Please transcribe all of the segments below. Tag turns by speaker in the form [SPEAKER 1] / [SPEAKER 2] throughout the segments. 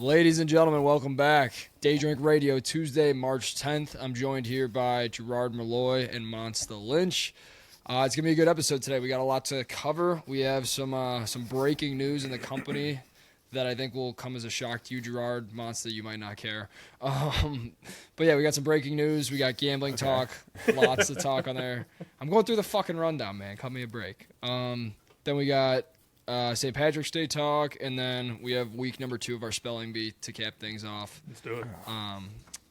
[SPEAKER 1] Ladies and gentlemen, welcome back. Daydrink Radio, Tuesday, March 10th. I'm joined here by Gerard Malloy and Monster Lynch. It's going to be a good episode today. We got a lot to cover. We have some breaking news in the company that I think will come as a shock to you, Gerard. Monster, you might not care. But yeah, we got some breaking news. We got gambling talk. Lots to talk on there. I'm going through the fucking rundown, man. Cut me a break. Then we got St. Patrick's Day talk, and then we have week number 2 of our spelling bee to cap things off.
[SPEAKER 2] Let's do it.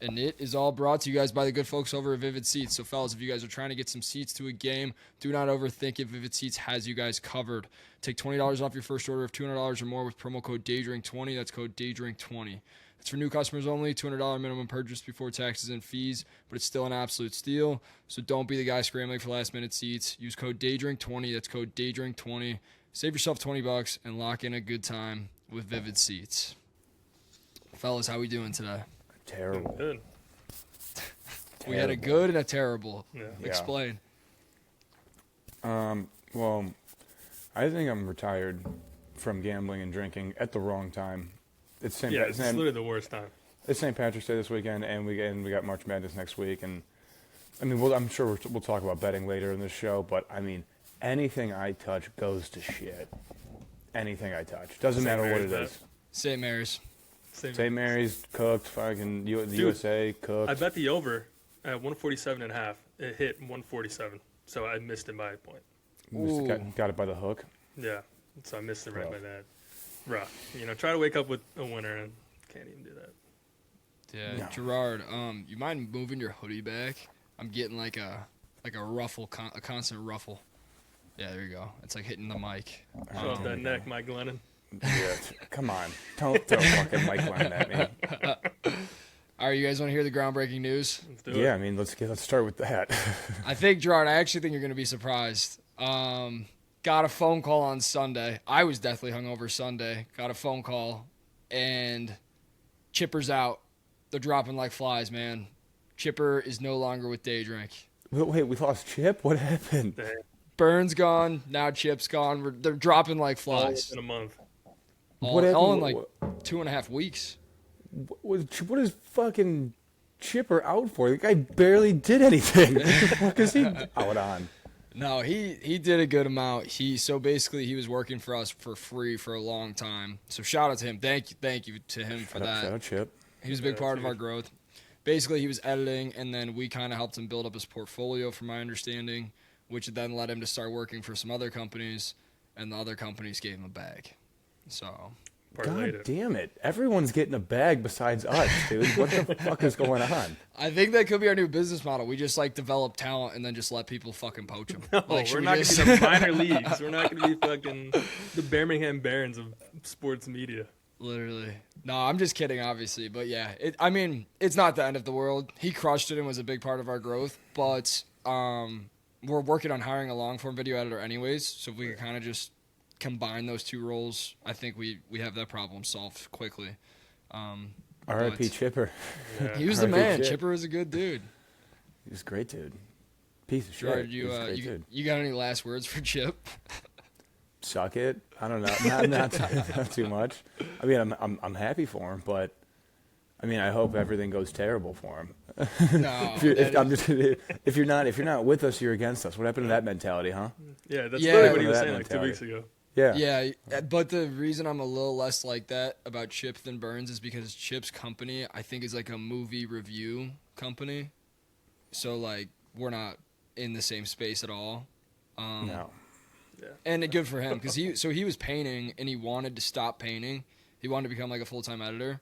[SPEAKER 1] And it is all brought to you guys by the good folks over at Vivid Seats. So, fellas, if you guys are trying to get some seats to a game, do not overthink it. Vivid Seats has you guys covered. Take $20 off your first order of $200 or more with promo code Daydrink20. That's code Daydrink20. It's for new customers only, $200 minimum purchase before taxes and fees, but it's still an absolute steal. So don't be the guy scrambling for last-minute seats. Use code Daydrink20. That's code Daydrink20. Save yourself $20 and lock in a good time with Vivid Seats. Fellas, how we doing today?
[SPEAKER 3] Terrible.
[SPEAKER 2] Good.
[SPEAKER 1] We had a good and a terrible.
[SPEAKER 2] Yeah.
[SPEAKER 1] Explain.
[SPEAKER 3] Well, I think I'm retired from gambling and drinking at the wrong time. It's
[SPEAKER 2] It's literally the worst time.
[SPEAKER 3] It's St. Patrick's Day this weekend, and we got March Madness next week. And I mean, I'm sure we'll talk about betting later in this show, but I mean, anything I touch goes to shit. Anything I touch, doesn't matter what it is.
[SPEAKER 1] St. Mary's.
[SPEAKER 3] St. Mary's cooked, fucking the USA cooked.
[SPEAKER 2] I bet the over at 147.5. It hit 147, so I missed it by a point.
[SPEAKER 3] Got it by the hook.
[SPEAKER 2] Yeah, so I missed it right by that. Rough. Try to wake up with a winner and can't even do that.
[SPEAKER 1] Yeah,
[SPEAKER 3] No.
[SPEAKER 1] Gerard, you mind moving your hoodie back? I'm getting like a ruffle, a constant ruffle. Yeah, there you go. It's like hitting the mic.
[SPEAKER 2] Show off that neck, Mike Glennon.
[SPEAKER 3] Yeah, come on, don't throw fucking Mike Line at me.
[SPEAKER 1] All right, you guys want to hear the groundbreaking news?
[SPEAKER 2] Let's do it.
[SPEAKER 3] Yeah, I mean, let's start with that.
[SPEAKER 1] I think, Gerard, I actually think you're going to be surprised. Got a phone call on Sunday. I was deathly hungover Sunday. Got a phone call, and Chipper's out. They're dropping like flies, man. Chipper is no longer with Daydrink.
[SPEAKER 3] Wait, we lost Chip? What happened?
[SPEAKER 2] Dang.
[SPEAKER 1] Burns gone. Now Chip's gone. They're dropping like
[SPEAKER 2] All
[SPEAKER 1] flies.
[SPEAKER 2] in a month.
[SPEAKER 1] All
[SPEAKER 3] happened?
[SPEAKER 1] in like 2.5 weeks.
[SPEAKER 3] What is fucking Chipper out for? The guy barely did anything. What the fuck is he out on?
[SPEAKER 1] No, he did a good amount. So basically he was working for us for free for a long time. So shout out to him. Thank you to him for that.
[SPEAKER 3] Shout out Chip.
[SPEAKER 1] He was a big part of our growth. Basically, he was editing, and then we kind of helped him build up his portfolio, from my understanding, which then led him to start working for some other companies, and the other companies gave him a bag. So,
[SPEAKER 3] God damn it. Everyone's getting a bag besides us, dude. What the fuck is going on?
[SPEAKER 1] I think that could be our new business model. We just, develop talent and then just let people fucking poach them.
[SPEAKER 2] No, we're not going to be the minor leagues. We're not going to be fucking the Birmingham Barons of sports media.
[SPEAKER 1] Literally. No, I'm just kidding, obviously. But, yeah, it's not the end of the world. He crushed it and was a big part of our growth. But we're working on hiring a long-form video editor anyways, so if we can kind of just combine those two roles, I think we have that problem solved quickly.
[SPEAKER 3] R.I.P. Chipper.
[SPEAKER 2] Yeah.
[SPEAKER 1] He was the
[SPEAKER 3] R.I.P.
[SPEAKER 1] man.
[SPEAKER 3] Chip.
[SPEAKER 1] Chipper was a good dude.
[SPEAKER 3] He was a great dude. Piece of shit.
[SPEAKER 1] Gerard,
[SPEAKER 3] He was a great dude.
[SPEAKER 1] you got any last words for Chip?
[SPEAKER 3] Suck it. I don't know. Not too much. I mean, I'm happy for him, but I mean, I hope everything goes terrible for him.
[SPEAKER 1] No.
[SPEAKER 3] If you're not with us, you're against us. What happened to that mentality, huh?
[SPEAKER 2] Yeah, that's
[SPEAKER 1] Yeah.
[SPEAKER 2] literally what he was
[SPEAKER 3] That
[SPEAKER 2] saying like 2
[SPEAKER 3] mentality.
[SPEAKER 2] weeks ago.
[SPEAKER 3] Yeah.
[SPEAKER 1] Yeah, but the reason I'm a little less like that about Chip than Burns is because Chip's company, I think, is like a movie review company. So, we're not in the same space at all.
[SPEAKER 3] No.
[SPEAKER 2] Yeah.
[SPEAKER 1] And good for him, because he was painting, and he wanted to stop painting. He wanted to become, a full-time editor.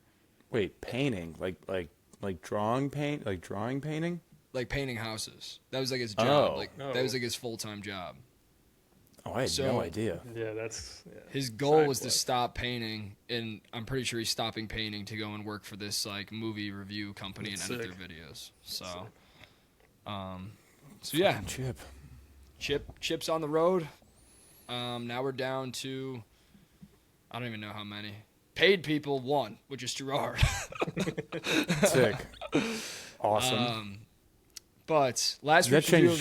[SPEAKER 3] Wait, painting, like drawing painting.
[SPEAKER 1] Like, painting houses. That was, his job.
[SPEAKER 3] Oh.
[SPEAKER 1] That was, his full-time job.
[SPEAKER 3] Oh, I had no idea.
[SPEAKER 2] Yeah, that's... Yeah.
[SPEAKER 1] His goal
[SPEAKER 2] Side
[SPEAKER 1] was to
[SPEAKER 2] quest.
[SPEAKER 1] stop painting, and I'm pretty sure he's stopping painting to go and work for this movie review company
[SPEAKER 2] That's
[SPEAKER 1] and edit
[SPEAKER 2] sick.
[SPEAKER 1] their videos. So,
[SPEAKER 2] Sick.
[SPEAKER 1] so yeah,
[SPEAKER 3] Chip.
[SPEAKER 1] Chip's on the road. Now we're down to, I don't even know how many. Paid people, 1, which is Gerard.
[SPEAKER 3] Sick. Awesome.
[SPEAKER 1] But last
[SPEAKER 3] that
[SPEAKER 1] week's review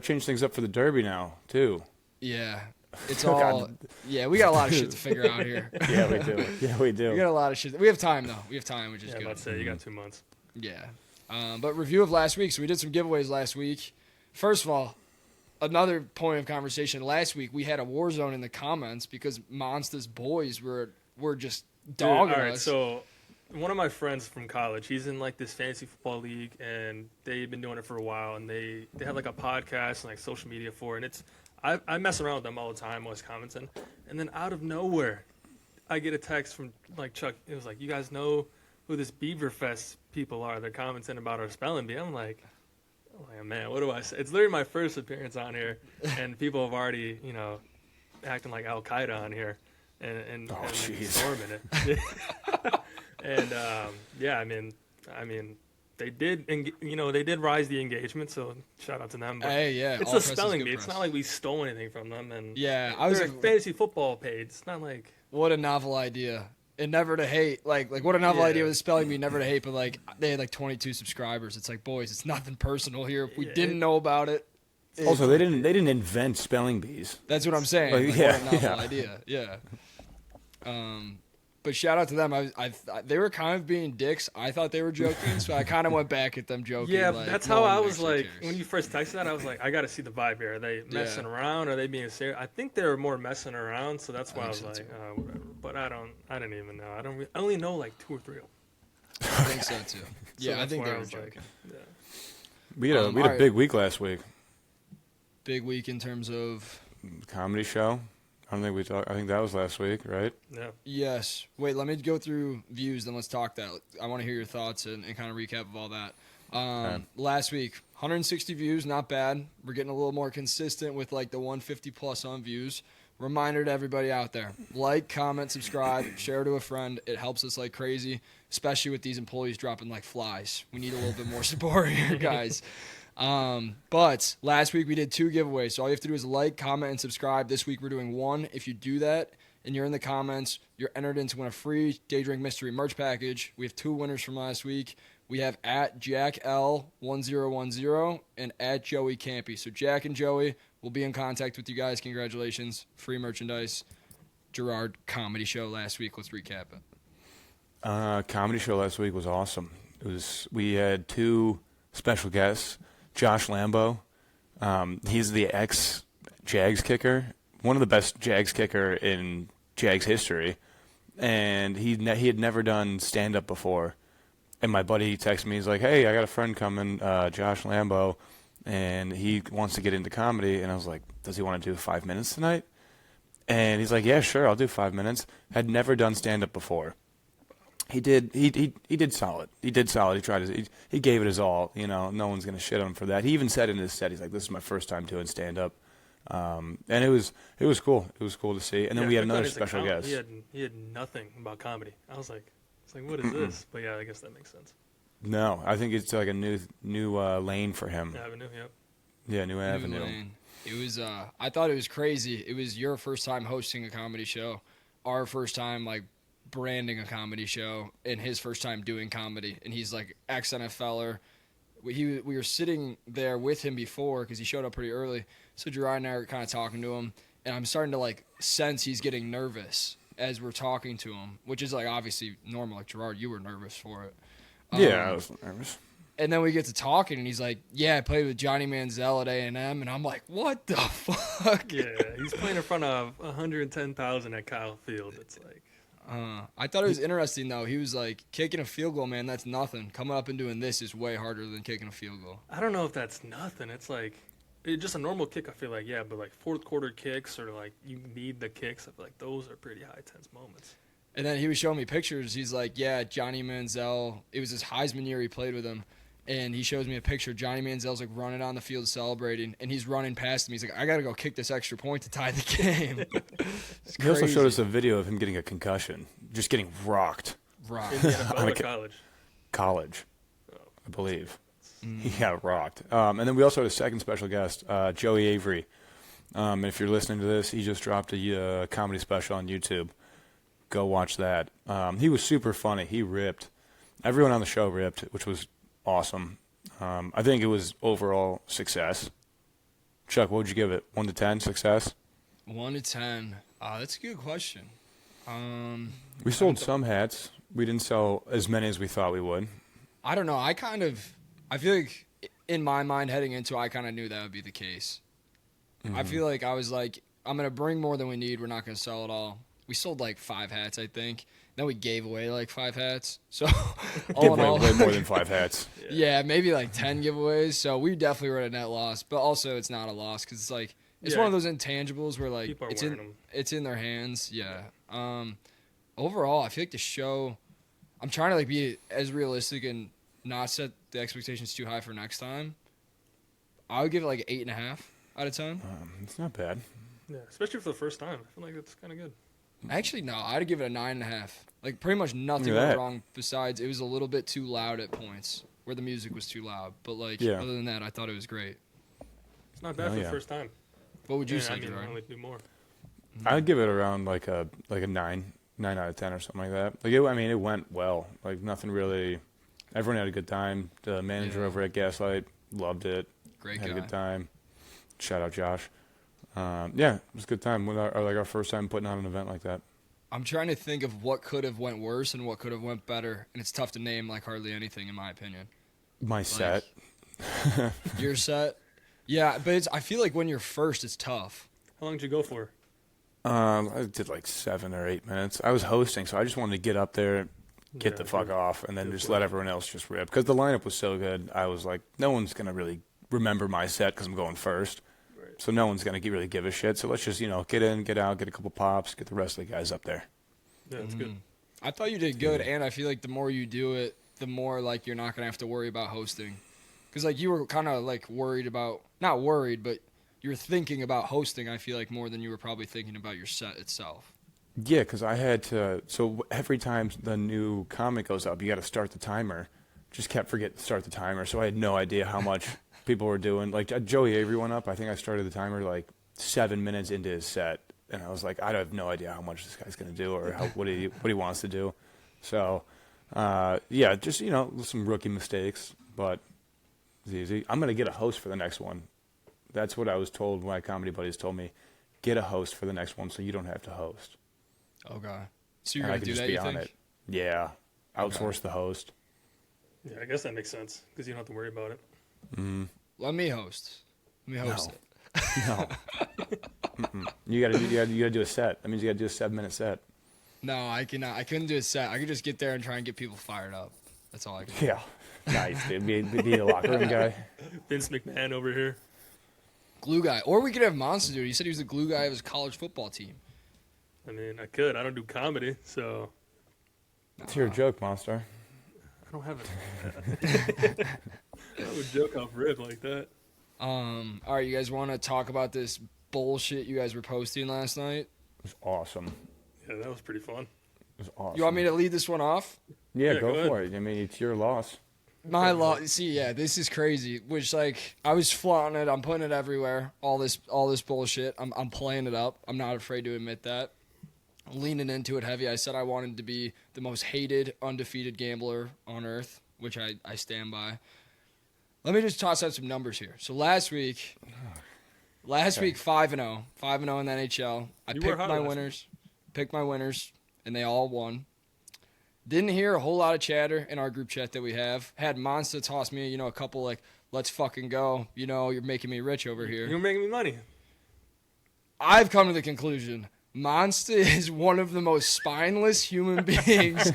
[SPEAKER 3] changed things up for the Derby now too.
[SPEAKER 1] yeah. It's all, yeah, we got a lot of shit to figure out here.
[SPEAKER 3] Yeah, we do. Yeah, we do.
[SPEAKER 1] We got a lot of shit. We have time, though. We have time, which is
[SPEAKER 2] Yeah,
[SPEAKER 1] good.
[SPEAKER 2] I'm about to say, you got 2 months.
[SPEAKER 1] Yeah. But review of last week. So we did some giveaways last week. First of all, another point of conversation. Last week, we had a war zone in the comments because Monster's boys were just dogging
[SPEAKER 2] All right,
[SPEAKER 1] us.
[SPEAKER 2] so one of my friends from college, he's in like this fantasy football league, and they've been doing it for a while, and they have like a podcast and like social media for it, and it's I mess around with them all the time, always commenting, and then out of nowhere, I get a text from like Chuck. It was like, you guys know who this Beaverfest people are? They're commenting about our spelling bee. I'm like, man, what do I say? It's literally my first appearance on here, and people have already, acting like Al Qaeda on here, and storming it. And yeah, I mean, they did, they did rise the engagement, so shout out to them. But
[SPEAKER 1] hey, yeah,
[SPEAKER 2] it's
[SPEAKER 1] all
[SPEAKER 2] a
[SPEAKER 1] press is
[SPEAKER 2] spelling
[SPEAKER 1] good
[SPEAKER 2] bee. It's
[SPEAKER 1] press.
[SPEAKER 2] not like we stole anything from them, and
[SPEAKER 1] Yeah, I was
[SPEAKER 2] they're
[SPEAKER 1] like,
[SPEAKER 2] a fantasy football page. It's not like
[SPEAKER 1] what a novel idea. And never to hate. Like what a novel
[SPEAKER 2] Yeah.
[SPEAKER 1] idea with the spelling bee, never to hate, but like they had like 22 subscribers. It's like, boys, it's nothing personal here. If we
[SPEAKER 2] Yeah,
[SPEAKER 1] didn't know about it.
[SPEAKER 3] Also, they didn't invent spelling bees.
[SPEAKER 1] That's what I'm saying.
[SPEAKER 3] Like,
[SPEAKER 1] Like,
[SPEAKER 3] yeah,
[SPEAKER 1] what a novel
[SPEAKER 3] yeah.
[SPEAKER 1] idea. Yeah. But shout out to them. They were kind of being dicks. I thought they were joking, so I kind of went back at them joking.
[SPEAKER 2] yeah.
[SPEAKER 1] like,
[SPEAKER 2] That's
[SPEAKER 1] no
[SPEAKER 2] how
[SPEAKER 1] one
[SPEAKER 2] I was
[SPEAKER 1] actually
[SPEAKER 2] like
[SPEAKER 1] cares.
[SPEAKER 2] when you first texted that. I was like, I got to see the vibe here. Are they messing around? Are they being serious? I think they were more messing around, so that's why I was
[SPEAKER 1] think so,
[SPEAKER 2] like, whatever. But I didn't even know. I only know like 2 or 3 of them.
[SPEAKER 1] I think so too.
[SPEAKER 2] So
[SPEAKER 1] Yeah, I
[SPEAKER 2] that's
[SPEAKER 1] think
[SPEAKER 2] why
[SPEAKER 1] they were
[SPEAKER 2] was like,
[SPEAKER 1] joking.
[SPEAKER 2] yeah.
[SPEAKER 3] We had a
[SPEAKER 1] alright.
[SPEAKER 3] big week last week.
[SPEAKER 1] Big week in terms of
[SPEAKER 3] Comedy show. I think that was last week, right?
[SPEAKER 2] Yeah.
[SPEAKER 1] yes. Wait, let me go through views, then let's talk that. I want to hear your thoughts and kind of recap of all that. Last week, 160 views, not bad. We're getting a little more consistent with like the 150 plus on views. Reminder to everybody out there: like, comment, subscribe, share to a friend. It helps us like crazy, especially with these employees dropping like flies. We need a little bit more support here, guys. But last week we did 2 giveaways, so all you have to do is like, comment, and subscribe. This week we're doing 1. If you do that and you're in the comments, you're entered into win a free Daydrink mystery merch package. We have 2 winners from last week. We have at JackL1010 and at Joey Campy. So Jack and Joey will be in contact with you guys. Congratulations. Free merchandise. Gerard comedy show last week. Let's recap it.
[SPEAKER 3] Comedy show last week was awesome. We had 2 special guests. Josh Lambo, he's the ex-Jags kicker, one of the best Jags kicker in Jags history, and he had never done stand-up before. And my buddy texted me, he's like, hey, I got a friend coming, Josh Lambo, and he wants to get into comedy. And I was like, does he want to do 5 minutes tonight? And he's like, yeah, sure, I'll do 5 minutes. Had never done stand-up before. He did solid. He did solid. He tried he gave it his all. No one's gonna shit on him for that. He even said in his set, he's like, "This is my first time doing stand up," and it was cool. It was cool to see. And then we had another special guest.
[SPEAKER 2] He had nothing about comedy. I was like, what is this? But yeah, I guess that makes sense.
[SPEAKER 3] No, I think it's like a new lane for him.
[SPEAKER 2] Avenue, yep.
[SPEAKER 3] Yeah, new avenue.
[SPEAKER 1] Lane. It was. I thought it was crazy. It was your first time hosting a comedy show, our first time like branding a comedy show, and his first time doing comedy. And he's like ex-NFLer. We were sitting there with him before because he showed up pretty early. So Gerard and I were kind of talking to him, and I'm starting to like sense he's getting nervous as we're talking to him, which is like obviously normal. Like Gerard, you were nervous for it.
[SPEAKER 3] Yeah, I was nervous.
[SPEAKER 1] And then we get to talking, and he's like, yeah, I played with Johnny Manziel at A&M. And I'm like, what the fuck?
[SPEAKER 2] Yeah, he's playing in front of 110,000 at Kyle Field. It's like,
[SPEAKER 1] I thought it was interesting, though. He was like, kicking a field goal, man, that's nothing. Coming up and doing this is way harder than kicking a field goal.
[SPEAKER 2] I don't know if that's nothing. It's like, just a normal kick, I feel like, yeah, but like fourth quarter kicks or like you need the kicks, I feel like those are pretty high tense moments.
[SPEAKER 1] And then he was showing me pictures. He's like, yeah, Johnny Manziel. It was his Heisman year he played with him. And he shows me a picture. Johnny Manziel's like running on the field celebrating, and he's running past him. He's like, I got to go kick this extra point to tie the game.
[SPEAKER 3] He also showed us a video of him getting a concussion, just getting rocked.
[SPEAKER 1] Rock.
[SPEAKER 2] NFL or college?
[SPEAKER 3] College,
[SPEAKER 2] Oh.
[SPEAKER 3] I believe. He got rocked. And then we also had a second special guest, Joey Avery. And if you're listening to this, he just dropped a comedy special on YouTube. Go watch that. He was super funny. He ripped. Everyone on the show ripped, which was awesome. I think it was overall success. Chuck, what would you give it? 1 to 10 success?
[SPEAKER 1] 1 to 10. That's a good question.
[SPEAKER 3] We sold some hats. We didn't sell as many as we thought we would.
[SPEAKER 1] I don't know. I feel like in my mind heading into it, I kind of knew that would be the case. I feel like I was like, I'm going to bring more than we need. We're not going to sell it all. We sold like 5 hats, I think. Then we gave away like 5 hats. So all in all,
[SPEAKER 3] way more than 5 hats.
[SPEAKER 1] yeah, maybe like 10 giveaways. So we definitely were at a net loss. But also it's not a loss because it's like, it's one of those intangibles where like it's in their hands. Yeah. Overall, I feel like the show, I'm trying to like be as realistic and not set the expectations too high for next time. I would give it like 8.5 out of 10.
[SPEAKER 3] It's not bad.
[SPEAKER 2] Yeah, especially for the first time. I feel like that's kind of good.
[SPEAKER 1] Actually, no, I'd give it a 9.5. Like pretty much nothing went wrong besides it was a little bit too loud at points where the music was too loud. But like other than that, I thought it was great.
[SPEAKER 2] It's not bad for the first time.
[SPEAKER 1] What would you say,
[SPEAKER 2] I mean,
[SPEAKER 1] Gerard?
[SPEAKER 2] I only do more.
[SPEAKER 3] I'd give it around like a 9 out of 10 or something like that. Like it went well. Like nothing really. Everyone had a good time. The manager over at Gaslight loved it.
[SPEAKER 1] Great
[SPEAKER 3] had
[SPEAKER 1] guy.
[SPEAKER 3] a good time. Shout out Josh. Yeah, it was a good time. Our first time putting on an event like that.
[SPEAKER 1] I'm trying to think of what could have went worse and what could have went better, and it's tough to name like hardly anything in my opinion.
[SPEAKER 3] My set.
[SPEAKER 1] Your set. Yeah, but I feel like when you're first, it's tough.
[SPEAKER 2] How long did you go for?
[SPEAKER 3] I did like 7 or 8 minutes. I was hosting, so I just wanted to get up there, get the fuck off, and then just let everyone else just rip. Because the lineup was so good, I was like, no one's going to really remember my set because I'm going first. Right. So no one's going to really give a shit. So let's just, get in, get out, get a couple pops, get the rest of the guys up there.
[SPEAKER 2] Yeah, that's good.
[SPEAKER 1] I thought you did good, and I feel like the more you do it, the more like you're not going to have to worry about hosting. Because like you were kind of like worried about, not worried, but you were thinking about hosting, I feel like, more than you were probably thinking about your set itself.
[SPEAKER 3] Yeah, because I had to. So every time the new comic goes up, you got to start the timer. Just kept forgetting to start the timer, so I had no idea how much people were doing. Like Joey Avery went up. I think I started the timer like 7 minutes into his set, and I was like, I have no idea how much this guy's gonna do or what he wants to do. So yeah, just some rookie mistakes, but it's easy. I'm gonna get a host for the next one. That's what I was told. My comedy buddies told me, get a host for the next one so you don't have to host.
[SPEAKER 1] Okay. So you're going to do that, you think?
[SPEAKER 3] It. Yeah. Outsource the host.
[SPEAKER 2] Yeah, I guess that makes sense because you don't have to worry about it.
[SPEAKER 3] Mm-hmm.
[SPEAKER 1] Let me host. It.
[SPEAKER 3] No. You gotta do a set. That means you gotta do a 7-minute set.
[SPEAKER 1] No, I cannot. I couldn't do a set. I could just get there and try and get people fired up. That's all I can do.
[SPEAKER 3] Yeah. Nice, dude. Be a locker room guy.
[SPEAKER 2] Vince McMahon over here.
[SPEAKER 1] Glue guy. Or we could have Monster do it. He said he was the glue guy of his college football team.
[SPEAKER 2] I mean, I could. I don't do comedy, so.
[SPEAKER 3] It's your joke, Monster.
[SPEAKER 2] I don't have it. I would joke off rip like that.
[SPEAKER 1] All right, you guys want to talk about this bullshit you guys were posting last night?
[SPEAKER 3] It was awesome.
[SPEAKER 2] Yeah, that was pretty fun.
[SPEAKER 3] It was awesome.
[SPEAKER 1] You want me to lead this one off?
[SPEAKER 3] Yeah, go for it. I mean, it's your loss.
[SPEAKER 1] My loss. See, yeah, this is crazy. Which, like, I was flaunting it. I'm putting it everywhere. All this bullshit. I'm playing it up. I'm not afraid to admit that. Leaning into it heavy. I said I wanted to be the most hated, undefeated gambler on earth, which I stand by. Let me just toss out some numbers here. So last week, 5-0. 5-0 in the NHL. I picked my winners, and they all won. Didn't hear a whole lot of chatter in our group chat that we have. Had Monster toss me, a couple like, let's fucking go. You're making me rich over here.
[SPEAKER 2] You're making me money.
[SPEAKER 1] I've come to the conclusion Monster is one of the most spineless human beings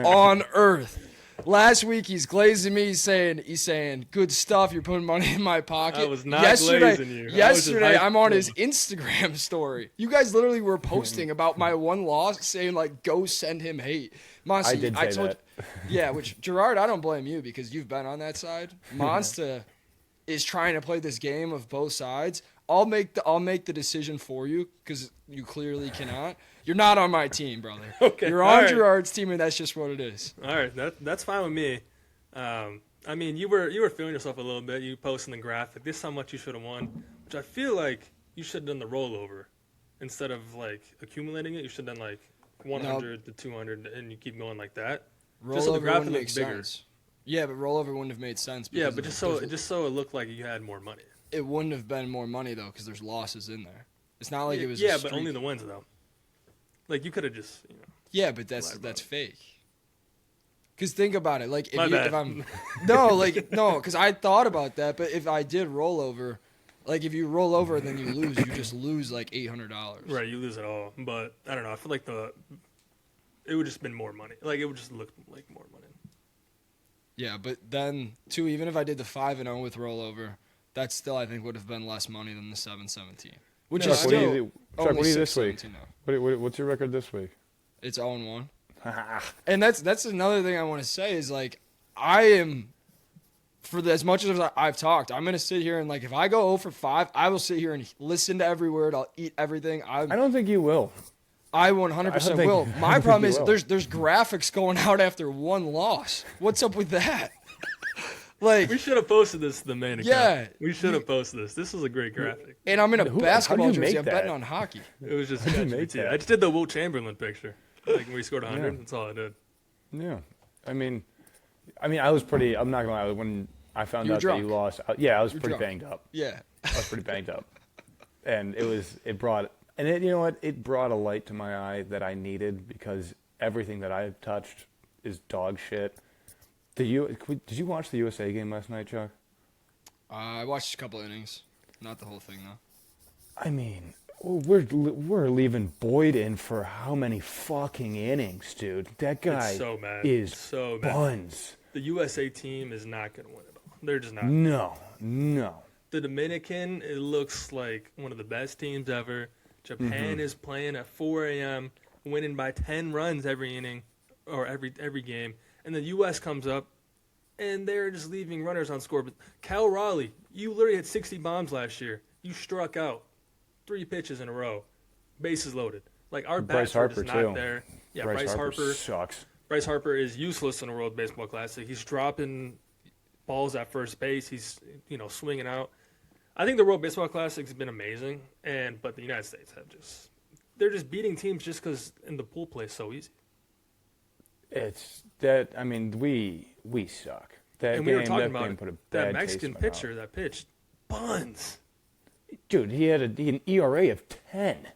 [SPEAKER 1] on earth. Last week he's glazing me. He's saying, good stuff. You're putting money in my pocket.
[SPEAKER 2] I was not glazing you.
[SPEAKER 1] Yesterday I'm on his Instagram story. You guys literally were posting about my one loss, saying like, go send him hate. Monster,
[SPEAKER 3] I did say that.
[SPEAKER 1] Yeah, which Gerard, I don't blame you because you've been on that side. Monster is trying to play this game of both sides. I'll make the decision for you because you clearly cannot. You're not on my team, brother.
[SPEAKER 2] Okay.
[SPEAKER 1] You're on Gerard's team, and that's just what it is.
[SPEAKER 2] All right, that's fine with me. I mean, you were feeling yourself a little bit. You posting the graphic. This is how much you should have won, which I feel like you should have done the rollover instead of like accumulating it. You should have done like 100 to 200, and you keep going like that.
[SPEAKER 1] Rollover
[SPEAKER 2] just so the graphic
[SPEAKER 1] wouldn't make
[SPEAKER 2] looks bigger.
[SPEAKER 1] sense. Yeah, but rollover wouldn't have made sense.
[SPEAKER 2] Yeah, but just so it looked like you had more money.
[SPEAKER 1] It wouldn't have been more money though, because there's losses in there. It's not like it was.
[SPEAKER 2] Yeah,
[SPEAKER 1] a
[SPEAKER 2] but only the wins though. Like you could have just,
[SPEAKER 1] Yeah, but that's fake. Because think about it, like if I'm because I thought about that, but if I did roll over, like if you roll over and then you lose, you just lose like $800.
[SPEAKER 2] Right, you lose it all. But I don't know. I feel like it would just been more money. Like it would just look like more money.
[SPEAKER 1] Yeah, but then too, even if I did the 5-0 with rollover, that still I think would have been less money than the 7-17, which
[SPEAKER 3] Chuck,
[SPEAKER 1] is
[SPEAKER 3] what do
[SPEAKER 1] still
[SPEAKER 3] you Chuck, what do you this week?
[SPEAKER 1] 6-17 now.
[SPEAKER 3] What's your record this week?
[SPEAKER 1] It's 0-1. And that's another thing I want to say is like I am as much as I've talked, I'm gonna sit here and like if I go 0 for 5, I will sit here and listen to every word. I'll eat everything.
[SPEAKER 3] I don't think you will.
[SPEAKER 1] I 100% will. My problem is there's graphics going out after one loss. What's up with that? Like
[SPEAKER 2] we should have posted this to the main account.
[SPEAKER 1] Yeah,
[SPEAKER 2] we should have posted this. This was a great graphic.
[SPEAKER 1] And I'm in a basketball jersey. I'm
[SPEAKER 3] that?
[SPEAKER 1] betting on hockey.
[SPEAKER 2] It was just
[SPEAKER 3] How'd you make that?
[SPEAKER 2] I just did the Will Chamberlain picture. Like when we scored 100. That's all I did.
[SPEAKER 3] Yeah, I mean, I was pretty. I'm not gonna lie. When I found out
[SPEAKER 1] drunk.
[SPEAKER 3] that you lost, I was pretty
[SPEAKER 1] drunk.
[SPEAKER 3] banged up.
[SPEAKER 1] Yeah.
[SPEAKER 3] I was pretty banged up, and it brought you know what? It brought a light to my eye that I needed because everything that I touched is dog shit. Did you watch the USA game last night, Chuck?
[SPEAKER 1] I watched a couple innings, not the whole thing though.
[SPEAKER 3] I mean, we're leaving Boyd in for how many fucking innings, dude? That guy
[SPEAKER 2] It's so bad.
[SPEAKER 3] is
[SPEAKER 2] so bad.
[SPEAKER 3] buns.
[SPEAKER 2] The USA team is not going to win it all. They're just not.
[SPEAKER 3] No.
[SPEAKER 2] The Dominican, it looks like one of the best teams ever. Japan is playing at 4 a.m., winning by 10 runs every inning or every game. And the U.S. comes up, and they're just leaving runners on score. But Cal Raleigh, you literally had 60 bombs last year. You struck out 3 pitches in a row, bases loaded. Like our bats are just not there. Yeah, Bryce Harper
[SPEAKER 3] sucks.
[SPEAKER 2] Bryce Harper is useless in the World Baseball Classic. He's dropping balls at first base. He's swinging out. I think the World Baseball Classic has been amazing, but the United States they're just beating teams just because in the pool play is so easy.
[SPEAKER 3] It's that. I mean, we suck.
[SPEAKER 2] And we were talking about
[SPEAKER 3] taste
[SPEAKER 2] that Mexican
[SPEAKER 3] in my
[SPEAKER 2] pitcher
[SPEAKER 3] mouth.
[SPEAKER 2] that pitched buns.
[SPEAKER 3] Dude, he had an ERA of 10.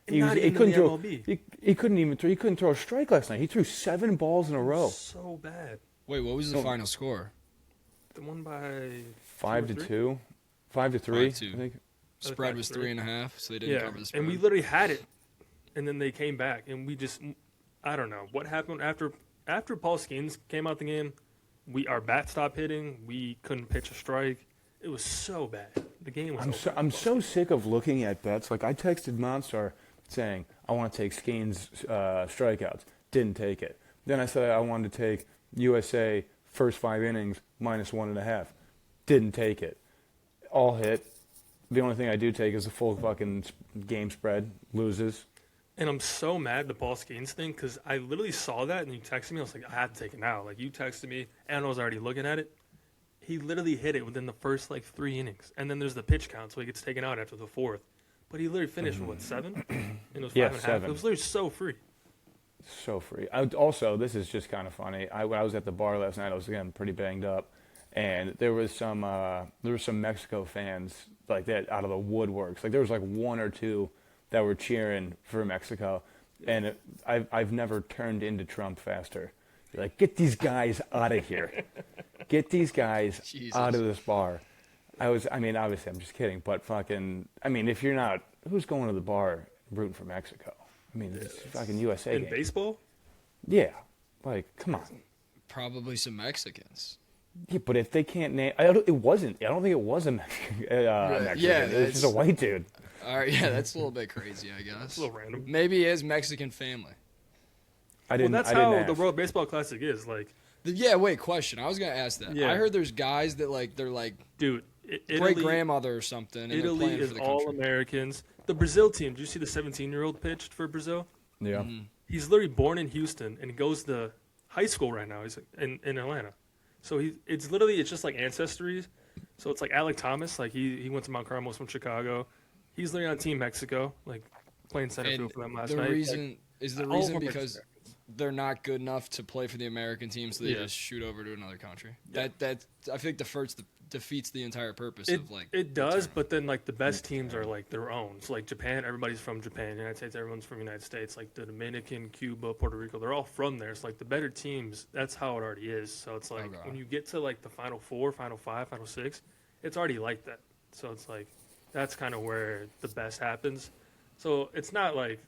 [SPEAKER 3] He couldn't throw. He couldn't throw a strike last night. He threw 7 balls in a row.
[SPEAKER 2] So bad.
[SPEAKER 1] Wait, what was the final score?
[SPEAKER 2] The one by
[SPEAKER 3] 5-2, 5-3.
[SPEAKER 1] 5-2.
[SPEAKER 3] I think.
[SPEAKER 1] Spread was 3.5, so they didn't cover the spread.
[SPEAKER 2] And we literally had it, and then they came back, and we just, I don't know what happened after Paul Skeens came out the game. Our bat stopped hitting. We couldn't pitch a strike. It was so bad. The game was.
[SPEAKER 3] I'm so sick of looking at bets. Like I texted Monstar saying I want to take Skeens strikeouts. Didn't take it. Then I said I wanted to take USA first 5 innings -1.5. Didn't take it. All hit. The only thing I do take is a full fucking game spread. Loses.
[SPEAKER 2] And I'm so mad the Paul Skeens thing because I literally saw that and you texted me. I was like, I have to take it now. Like you texted me and I was already looking at it. He literally hit it within the first 3 innings, and then there's the pitch count, so he gets taken out after the 4th. But he literally finished with 7, and it was 5.5.
[SPEAKER 3] 7.
[SPEAKER 2] It was literally so free.
[SPEAKER 3] So free. Also, this is just kind of funny. When I was at the bar last night, I was again pretty banged up, and there was some Mexico fans like that out of the woodworks. Like there was 1 or 2 that were cheering for Mexico, and I've never turned into Trump faster. You're like, get these guys out of here. Get these guys out of this bar. I mean, obviously, I'm just kidding, but if you're not, who's going to the bar rooting for Mexico? I mean, it's fucking USA
[SPEAKER 2] In
[SPEAKER 3] game.
[SPEAKER 2] baseball?
[SPEAKER 3] Yeah. Come on.
[SPEAKER 1] Probably some Mexicans.
[SPEAKER 3] Yeah, but if they can't name, I don't think it was a Mexican.
[SPEAKER 1] Yeah,
[SPEAKER 3] it's just a white dude.
[SPEAKER 1] All right, yeah, that's a little bit crazy, I guess.
[SPEAKER 2] It's a little random.
[SPEAKER 1] Maybe he has Mexican family.
[SPEAKER 2] That's how the World Baseball Classic is.
[SPEAKER 1] Yeah, wait, question. I was going to ask that.
[SPEAKER 2] Yeah.
[SPEAKER 1] I heard there's guys that they're
[SPEAKER 2] dude,
[SPEAKER 1] great-grandmother or something, and
[SPEAKER 2] Italy
[SPEAKER 1] they're playing
[SPEAKER 2] is
[SPEAKER 1] for the
[SPEAKER 2] all
[SPEAKER 1] country.
[SPEAKER 2] Americans. The Brazil team, did you see the 17-year-old pitched for Brazil?
[SPEAKER 3] Yeah.
[SPEAKER 1] Mm-hmm.
[SPEAKER 2] He's literally born in Houston, and he goes to high school right now. He's in Atlanta. So it's just like ancestry. So it's like Alec Thomas. He went to Mount Carmel from Chicago. He's literally on Team Mexico, playing center field for them last night.
[SPEAKER 1] The reason because they're not good enough to play for the American team, so they
[SPEAKER 2] Yeah.
[SPEAKER 1] just shoot over to another country.
[SPEAKER 2] Yeah.
[SPEAKER 1] That I think defeats the entire purpose
[SPEAKER 2] It,
[SPEAKER 1] of like.
[SPEAKER 2] it does, but then like the best teams are like their own. So like Japan, everybody's from Japan. United States, everyone's from United States. Like the Dominican, Cuba, Puerto Rico, they're all from there. So like the better teams, that's how it already is. So it's like
[SPEAKER 1] Okay.
[SPEAKER 2] when you get to like the Final Four, Final Five, Final Six, it's already like that. So it's like that's kind of where the best happens. So it's not like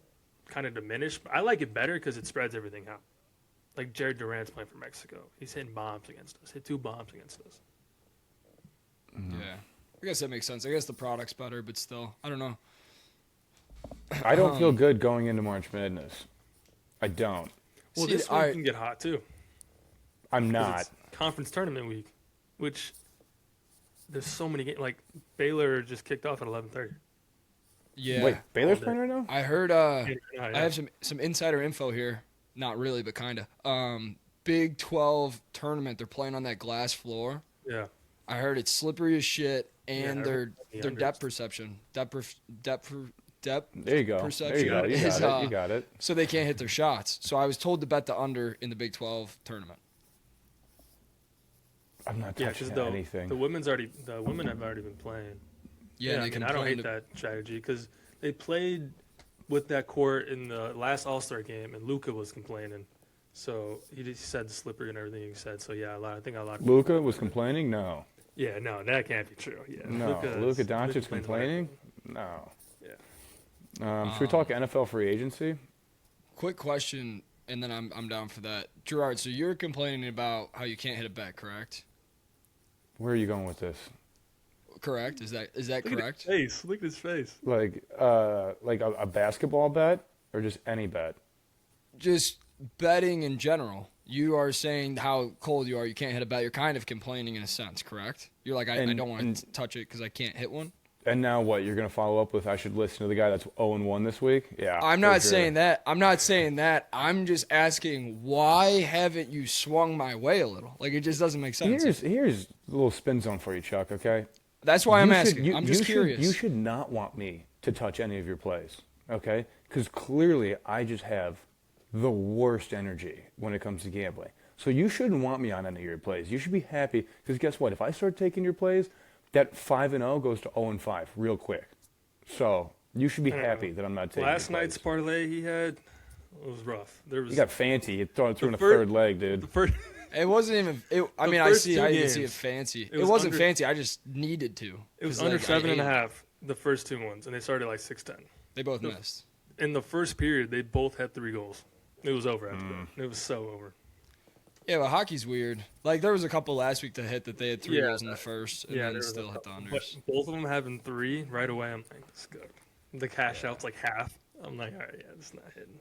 [SPEAKER 2] kind of diminished. But I like it better because it spreads everything out. Like Jared Durant's playing for Mexico. He's hitting bombs against us. Hit 2 bombs against us.
[SPEAKER 1] Yeah, I guess that makes sense. I guess the product's better, but still, I don't know.
[SPEAKER 3] I don't feel good going into March Madness. I don't.
[SPEAKER 2] Well,
[SPEAKER 1] See,
[SPEAKER 2] this week can get hot too.
[SPEAKER 3] I'm
[SPEAKER 2] 'Cause
[SPEAKER 3] not.
[SPEAKER 2] it's conference tournament week, which there's so many games. Like Baylor just kicked off at 11:30.
[SPEAKER 1] Yeah,
[SPEAKER 3] Wait, Baylor's
[SPEAKER 2] all day.
[SPEAKER 3] playing right now?
[SPEAKER 1] I heard.
[SPEAKER 2] Yeah.
[SPEAKER 1] I have some insider info here. Not really, but kinda. Big 12 tournament. They're playing on that glass floor.
[SPEAKER 2] Yeah.
[SPEAKER 1] I heard it's slippery as shit, and
[SPEAKER 2] Yeah,
[SPEAKER 1] their
[SPEAKER 2] the
[SPEAKER 1] their
[SPEAKER 2] unders.
[SPEAKER 1] depth perception, depth
[SPEAKER 3] There you go.
[SPEAKER 1] perception
[SPEAKER 3] There you go. You
[SPEAKER 1] is,
[SPEAKER 3] got it. You got it.
[SPEAKER 1] so they can't hit their shots. So I was told to bet the under in the Big 12 tournament.
[SPEAKER 3] I'm not
[SPEAKER 2] Yeah,
[SPEAKER 3] touching
[SPEAKER 2] because
[SPEAKER 3] anything.
[SPEAKER 2] the women have already been playing.
[SPEAKER 1] Yeah,
[SPEAKER 2] I
[SPEAKER 1] they
[SPEAKER 2] mean, I don't
[SPEAKER 1] complained
[SPEAKER 2] hate that strategy because they played with that court in the last All-Star game, and Luka was complaining. So he just said slippery and everything he said. So yeah, I think a lot of
[SPEAKER 3] Luka was complaining? No.
[SPEAKER 2] Yeah, no, that can't be true. Yeah,
[SPEAKER 3] No. Luka Doncic complaining? No. Should we talk NFL free agency?
[SPEAKER 1] Quick question, and then I'm down for that. Gerard, so you're complaining about how you can't hit a bet, correct?
[SPEAKER 3] Where are you going with this?
[SPEAKER 1] Correct? Is that
[SPEAKER 2] Look
[SPEAKER 1] correct?
[SPEAKER 2] at his face. Look at his face.
[SPEAKER 3] Like a basketball bet or just any bet?
[SPEAKER 1] Just betting in general. You are saying how cold you are. You can't hit a bet. You're kind of complaining in a sense, correct? You're like, I don't want to touch it because I can't hit one.
[SPEAKER 3] And now what? You're going to follow up with I should listen to the guy that's 0-1 this week? Yeah.
[SPEAKER 1] I'm
[SPEAKER 3] for
[SPEAKER 1] not
[SPEAKER 3] sure.
[SPEAKER 1] saying that. I'm not saying that. I'm just asking why haven't you swung my way a little? Like it just doesn't make sense.
[SPEAKER 3] Here's a little spin zone for you, Chuck, okay?
[SPEAKER 1] That's why I'm
[SPEAKER 3] You should-
[SPEAKER 1] asking.
[SPEAKER 3] you-
[SPEAKER 1] I'm just
[SPEAKER 3] you should-
[SPEAKER 1] curious.
[SPEAKER 3] You should not want me to touch any of your plays, okay? Because clearly I just have the worst energy when it comes to gambling. So you shouldn't want me on any of your plays. You should be happy because guess what? If I start taking your plays, that 5-0 goes to 0-5 real quick. So you should be happy that I'm not taking
[SPEAKER 2] Last
[SPEAKER 3] your
[SPEAKER 2] night's
[SPEAKER 3] plays.
[SPEAKER 2] parlay he had was rough. There was
[SPEAKER 3] You got fancy. You threw in a
[SPEAKER 2] fir-
[SPEAKER 3] third leg, dude.
[SPEAKER 2] the first.
[SPEAKER 1] It wasn't even. I
[SPEAKER 2] The
[SPEAKER 1] mean, I
[SPEAKER 2] first
[SPEAKER 1] see
[SPEAKER 2] two
[SPEAKER 1] how you can see it
[SPEAKER 2] games,
[SPEAKER 1] fancy. It
[SPEAKER 2] was
[SPEAKER 1] wasn't
[SPEAKER 2] under-
[SPEAKER 1] fancy. I just needed to.
[SPEAKER 2] It was
[SPEAKER 1] 'Cause,
[SPEAKER 2] under
[SPEAKER 1] like, I
[SPEAKER 2] 7.5.
[SPEAKER 1] hate-
[SPEAKER 2] The first 2 ones, and they started like 6-10.
[SPEAKER 1] They both missed.
[SPEAKER 2] In the first period, they both had 3 goals. It was over after
[SPEAKER 3] Mm.
[SPEAKER 2] that. It was so over.
[SPEAKER 1] Yeah, but hockey's weird. Like there was a couple last week that hit that they had 3
[SPEAKER 2] Yeah,
[SPEAKER 1] goals in the first, and
[SPEAKER 2] yeah,
[SPEAKER 1] then
[SPEAKER 2] there was
[SPEAKER 1] still
[SPEAKER 2] a
[SPEAKER 1] hit the
[SPEAKER 2] couple.
[SPEAKER 1] unders.
[SPEAKER 2] But both of them having 3 right away. I'm like, this is good. The cash out's like half. I'm like, all right, yeah, it's not hitting.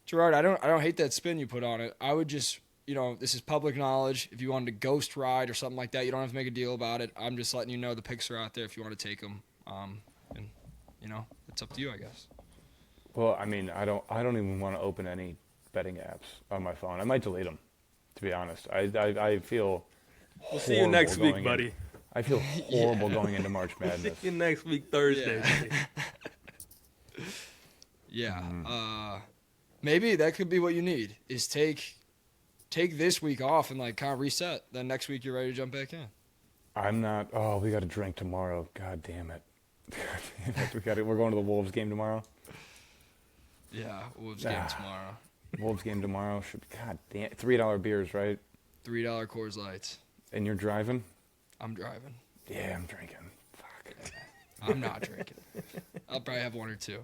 [SPEAKER 1] Gerard, I don't hate that spin you put on it. I would just, this is public knowledge. If you wanted to ghost ride or something like that, you don't have to make a deal about it. I'm just letting you know the picks are out there if you want to take them. And it's up to you, I guess.
[SPEAKER 3] Well, I mean, I don't even want to open any betting apps on my phone. I might delete them, to be honest. I feel.
[SPEAKER 2] We'll see you
[SPEAKER 3] horrible
[SPEAKER 2] next week,
[SPEAKER 3] going
[SPEAKER 2] buddy.
[SPEAKER 3] I feel horrible going into March Madness.
[SPEAKER 2] See you next week, Thursday.
[SPEAKER 1] Yeah.
[SPEAKER 3] Mm-hmm.
[SPEAKER 1] Maybe that could be what you need is take this week off and like kind of reset. Then next week you're ready to jump back in.
[SPEAKER 3] I'm not. Oh, we got to drink tomorrow. God damn it. God damn it. We're going to the Wolves game tomorrow.
[SPEAKER 1] Yeah, Wolves game tomorrow.
[SPEAKER 3] Wolves game tomorrow. God damn. $3 beers, right?
[SPEAKER 1] $3 Coors Lights.
[SPEAKER 3] And you're driving?
[SPEAKER 1] I'm driving.
[SPEAKER 3] Yeah, I'm drinking. Fuck.
[SPEAKER 1] I'm not drinking. I'll probably have 1 or 2.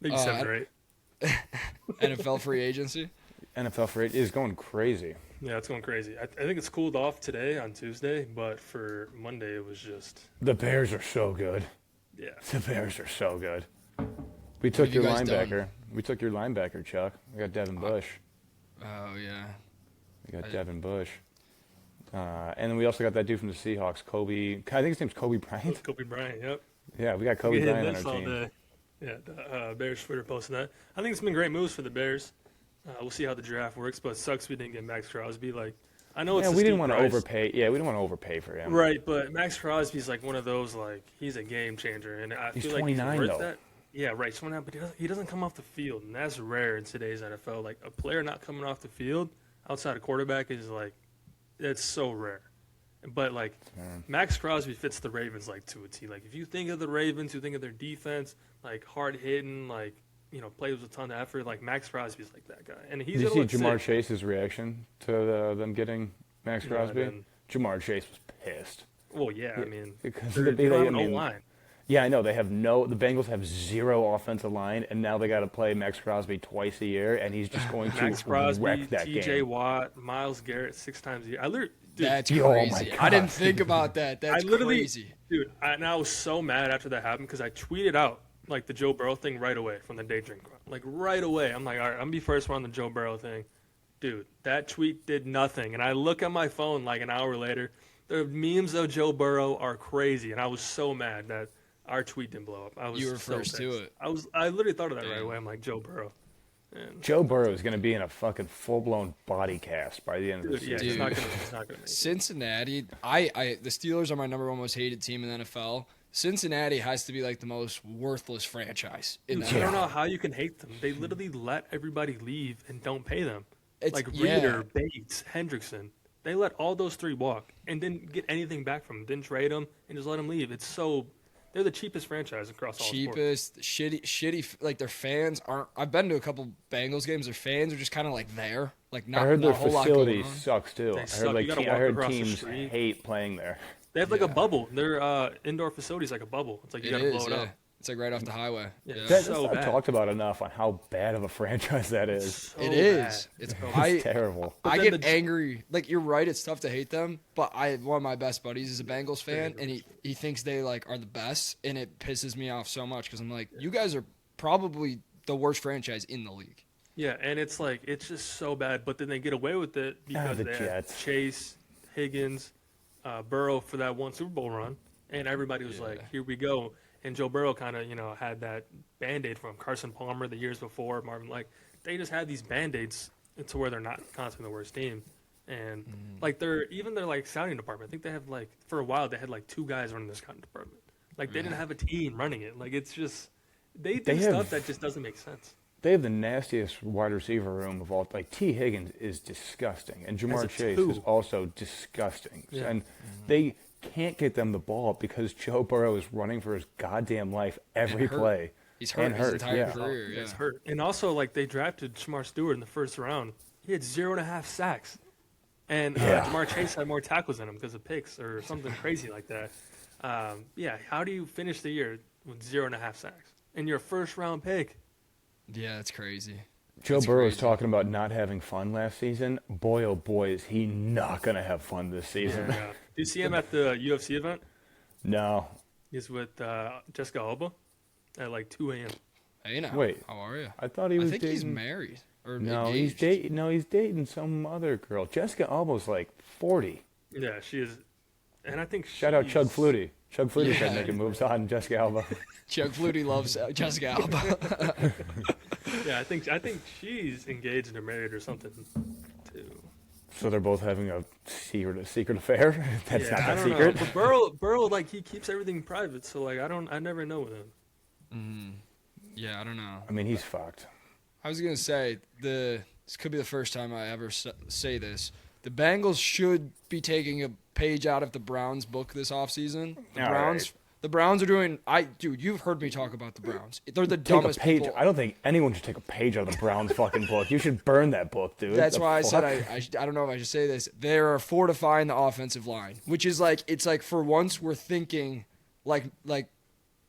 [SPEAKER 2] Big 7 or 8.
[SPEAKER 1] NFL free agency.
[SPEAKER 3] NFL for it is going crazy.
[SPEAKER 2] Yeah, it's going crazy. I think it's cooled off today on Tuesday, but for Monday it was just
[SPEAKER 3] The Bears are so good.
[SPEAKER 2] yeah.
[SPEAKER 3] The Bears are so good. We took
[SPEAKER 1] have you
[SPEAKER 3] your
[SPEAKER 1] guys
[SPEAKER 3] linebacker.
[SPEAKER 1] done?
[SPEAKER 3] We took your linebacker, Chuck. We got Devin Bush.
[SPEAKER 1] Oh yeah.
[SPEAKER 3] We got Devin Bush. And then we also got that dude from the Seahawks, Kobe. I think his name's Kobe Bryant.
[SPEAKER 2] Kobe Bryant, yep.
[SPEAKER 3] Yeah, we got Kobe
[SPEAKER 2] We
[SPEAKER 3] Bryant
[SPEAKER 2] hitting
[SPEAKER 3] on
[SPEAKER 2] this
[SPEAKER 3] our
[SPEAKER 2] all
[SPEAKER 3] team.
[SPEAKER 2] day. Yeah, the Bears Twitter posted that. I think it's been great moves for the Bears. We'll see how the draft works, but it sucks we didn't get Max Crosby. Like, I know it's
[SPEAKER 3] Yeah,
[SPEAKER 2] a
[SPEAKER 3] we didn't
[SPEAKER 2] steep
[SPEAKER 3] want to
[SPEAKER 2] price.
[SPEAKER 3] overpay. Yeah, we didn't want to overpay for him.
[SPEAKER 2] Right, but Max Crosby's like one of those, like, he's a game changer. And I
[SPEAKER 3] He's
[SPEAKER 2] feel like
[SPEAKER 3] 29,
[SPEAKER 2] he's worth
[SPEAKER 3] though.
[SPEAKER 2] that. Yeah, right. Someone, but he doesn't come off the field, and that's rare in today's NFL. Like a player not coming off the field outside of quarterback is like, it's so rare. But like Max Crosby fits the Ravens like to a T. Like if you think of the Ravens, you think of their defense, like hard hitting, like plays with a ton of effort. Like Max Crosby's like that guy, and he's.
[SPEAKER 3] Did you see Jamar
[SPEAKER 2] sick.
[SPEAKER 3] Chase's reaction to them getting Max Crosby?
[SPEAKER 2] No,
[SPEAKER 3] Jamar Chase was pissed.
[SPEAKER 2] Well, yeah, I mean,
[SPEAKER 3] Because
[SPEAKER 2] they don't have an O-line.
[SPEAKER 3] Yeah, I know. The Bengals have zero offensive line, and now they got to play Max Crosby twice a year, and he's just going to
[SPEAKER 2] Max Crosby,
[SPEAKER 3] wreck that
[SPEAKER 2] T.J.
[SPEAKER 3] game.
[SPEAKER 2] Watt, Miles Garrett 6 times a year. Dude,
[SPEAKER 1] That's
[SPEAKER 3] Oh my
[SPEAKER 1] crazy.
[SPEAKER 3] God.
[SPEAKER 1] I didn't think about that. That's crazy.
[SPEAKER 2] Dude, and I was so mad after that happened because I tweeted out like the Joe Burrow thing right away from the Daydrink. Like right away. I'm like, all right, I'm going to be first one on the Joe Burrow thing. Dude, that tweet did nothing. And I look at my phone like an hour later. The memes of Joe Burrow are crazy. And I was so mad that our tweet didn't blow up.
[SPEAKER 1] You were first to it.
[SPEAKER 2] I literally thought of that right
[SPEAKER 1] Damn.
[SPEAKER 2] away. I'm like, Joe Burrow. And
[SPEAKER 3] Joe Burrow is going to be in a fucking full-blown body cast by the end of the
[SPEAKER 2] dude, yeah,
[SPEAKER 3] season.
[SPEAKER 2] he's not going to make it.
[SPEAKER 1] Cincinnati, the Steelers are my number one most hated team in the NFL. Cincinnati has to be like the most worthless franchise in the
[SPEAKER 2] Dude, I
[SPEAKER 1] NFL.
[SPEAKER 2] don't know how you can hate them. They literally let everybody leave and don't pay them.
[SPEAKER 1] It's-
[SPEAKER 2] Like
[SPEAKER 1] yeah.
[SPEAKER 2] Reeder, Bates, Hendrickson. They let all those three walk and didn't get anything back from them. Didn't trade them and just let them leave. They're the cheapest franchise across all sports.
[SPEAKER 1] Shitty. Like their fans aren't. I've been to a couple Bengals games. Their fans are just kind of like there. Like not.
[SPEAKER 3] I heard
[SPEAKER 1] not
[SPEAKER 3] their
[SPEAKER 1] a whole lot
[SPEAKER 3] facility
[SPEAKER 1] going on.
[SPEAKER 3] sucks too.
[SPEAKER 2] They
[SPEAKER 3] I
[SPEAKER 2] suck.
[SPEAKER 3] heard like
[SPEAKER 2] You gotta
[SPEAKER 3] I
[SPEAKER 2] walk
[SPEAKER 3] heard
[SPEAKER 2] across the
[SPEAKER 3] teams
[SPEAKER 2] street.
[SPEAKER 3] hate playing there.
[SPEAKER 2] They have like a
[SPEAKER 1] Yeah.
[SPEAKER 2] bubble. Their indoor facility's like a bubble. It's like you
[SPEAKER 1] It
[SPEAKER 2] gotta
[SPEAKER 1] is.
[SPEAKER 2] blow it
[SPEAKER 1] Yeah.
[SPEAKER 2] up.
[SPEAKER 1] It's like right off the highway.
[SPEAKER 2] Yeah.
[SPEAKER 1] Yeah.
[SPEAKER 3] That's
[SPEAKER 2] so
[SPEAKER 3] not
[SPEAKER 2] bad.
[SPEAKER 3] talked about enough on how bad of a franchise that is.
[SPEAKER 2] So
[SPEAKER 1] It
[SPEAKER 2] bad.
[SPEAKER 1] is. It's.
[SPEAKER 3] It's terrible.
[SPEAKER 1] I
[SPEAKER 2] then
[SPEAKER 1] get
[SPEAKER 2] the-
[SPEAKER 1] angry. Like you're right, it's tough to hate them, but one of my best buddies is a Bengals fan, and he thinks they like are the best, and it pisses me off so much because I'm like, you guys are probably the worst franchise in the league.
[SPEAKER 2] Yeah, and it's like it's just so bad. But then they get away with it because
[SPEAKER 3] the
[SPEAKER 2] they
[SPEAKER 3] Jets.
[SPEAKER 2] had Chase, Higgins, Burrow for that one Super Bowl run, and everybody was like, "Here we go." And Joe Burrow kind of had that Band-Aid from Carson Palmer the years before. Marvin, like they just had these Band-Aids to where they're not constantly the worst team. And like their like scouting department, I think they have like for a while they had like 2 guys running the scouting department. Like they didn't have a team running it. Like it's just they do
[SPEAKER 3] They
[SPEAKER 2] stuff
[SPEAKER 3] have-
[SPEAKER 2] that just doesn't make sense.
[SPEAKER 3] They have the nastiest wide receiver room of all. Like T. Higgins is disgusting, and Jamar
[SPEAKER 2] a
[SPEAKER 3] Chase
[SPEAKER 2] two.
[SPEAKER 3] is also disgusting.
[SPEAKER 2] Yeah.
[SPEAKER 3] And they can't get them the ball because Joe Burrow is running for his goddamn life every
[SPEAKER 1] hurt.
[SPEAKER 3] play.
[SPEAKER 1] He's hurt
[SPEAKER 3] And
[SPEAKER 1] his
[SPEAKER 3] hurt,
[SPEAKER 1] entire
[SPEAKER 3] yeah.
[SPEAKER 1] career. Yeah.
[SPEAKER 2] It's hurt. And also, like, they drafted Shamar Stewart in the first round. He had 0.5 sacks. And
[SPEAKER 3] Yeah.
[SPEAKER 2] Jamar Chase had more tackles than him because of picks or something crazy like that. Yeah, how do you finish the year with 0.5 sacks? And your first-round pick.
[SPEAKER 1] Yeah, that's crazy.
[SPEAKER 3] Joe
[SPEAKER 1] That's
[SPEAKER 3] Burrow was
[SPEAKER 1] crazy.
[SPEAKER 3] talking about not having fun last season. Boy, oh boy, is he not going to have fun this season.
[SPEAKER 2] Yeah. Did you see him at the UFC event?
[SPEAKER 3] No.
[SPEAKER 2] He's with Jessica Alba at like 2 a.m.
[SPEAKER 1] Hey, now.
[SPEAKER 3] Wait.
[SPEAKER 1] How are you?
[SPEAKER 3] I thought he
[SPEAKER 1] I
[SPEAKER 3] was
[SPEAKER 1] think
[SPEAKER 3] dating.
[SPEAKER 1] he's married or
[SPEAKER 3] No,
[SPEAKER 1] engaged.
[SPEAKER 3] he's dating some other girl. Jessica Alba's like 40.
[SPEAKER 2] Yeah, she is. And I think
[SPEAKER 3] Shout out Chug
[SPEAKER 2] she's-
[SPEAKER 3] Flutie. Chug Flutie
[SPEAKER 1] Yeah.
[SPEAKER 3] started making moves on Jessica Alba.
[SPEAKER 1] Chuck Flutie loves Jessica Alba.
[SPEAKER 2] Yeah, I think she's engaged or married or something too.
[SPEAKER 3] So they're both having a secret affair. That's
[SPEAKER 2] Yeah,
[SPEAKER 3] not
[SPEAKER 2] I
[SPEAKER 3] that
[SPEAKER 2] don't know.
[SPEAKER 3] secret.
[SPEAKER 2] But Burrow, like he keeps everything private, so like I never know with him.
[SPEAKER 1] Yeah, I don't know.
[SPEAKER 3] I mean, he's fucked.
[SPEAKER 1] I was gonna say this could be the first time I ever say this. The Bengals should be taking a page out of the Browns' book this offseason. The
[SPEAKER 3] All
[SPEAKER 1] Browns,
[SPEAKER 3] right.
[SPEAKER 1] the Browns are doing. Dude, you've heard me talk about the Browns. They're the
[SPEAKER 3] Take
[SPEAKER 1] dumbest
[SPEAKER 3] a page.
[SPEAKER 1] people.
[SPEAKER 3] I don't think anyone should take a page out of the Browns fucking book. You should burn that book, dude.
[SPEAKER 1] That's
[SPEAKER 3] The
[SPEAKER 1] why I said
[SPEAKER 3] fuck?
[SPEAKER 1] I don't know if I should say this. They're fortifying the offensive line, which is like it's like for once we're thinking like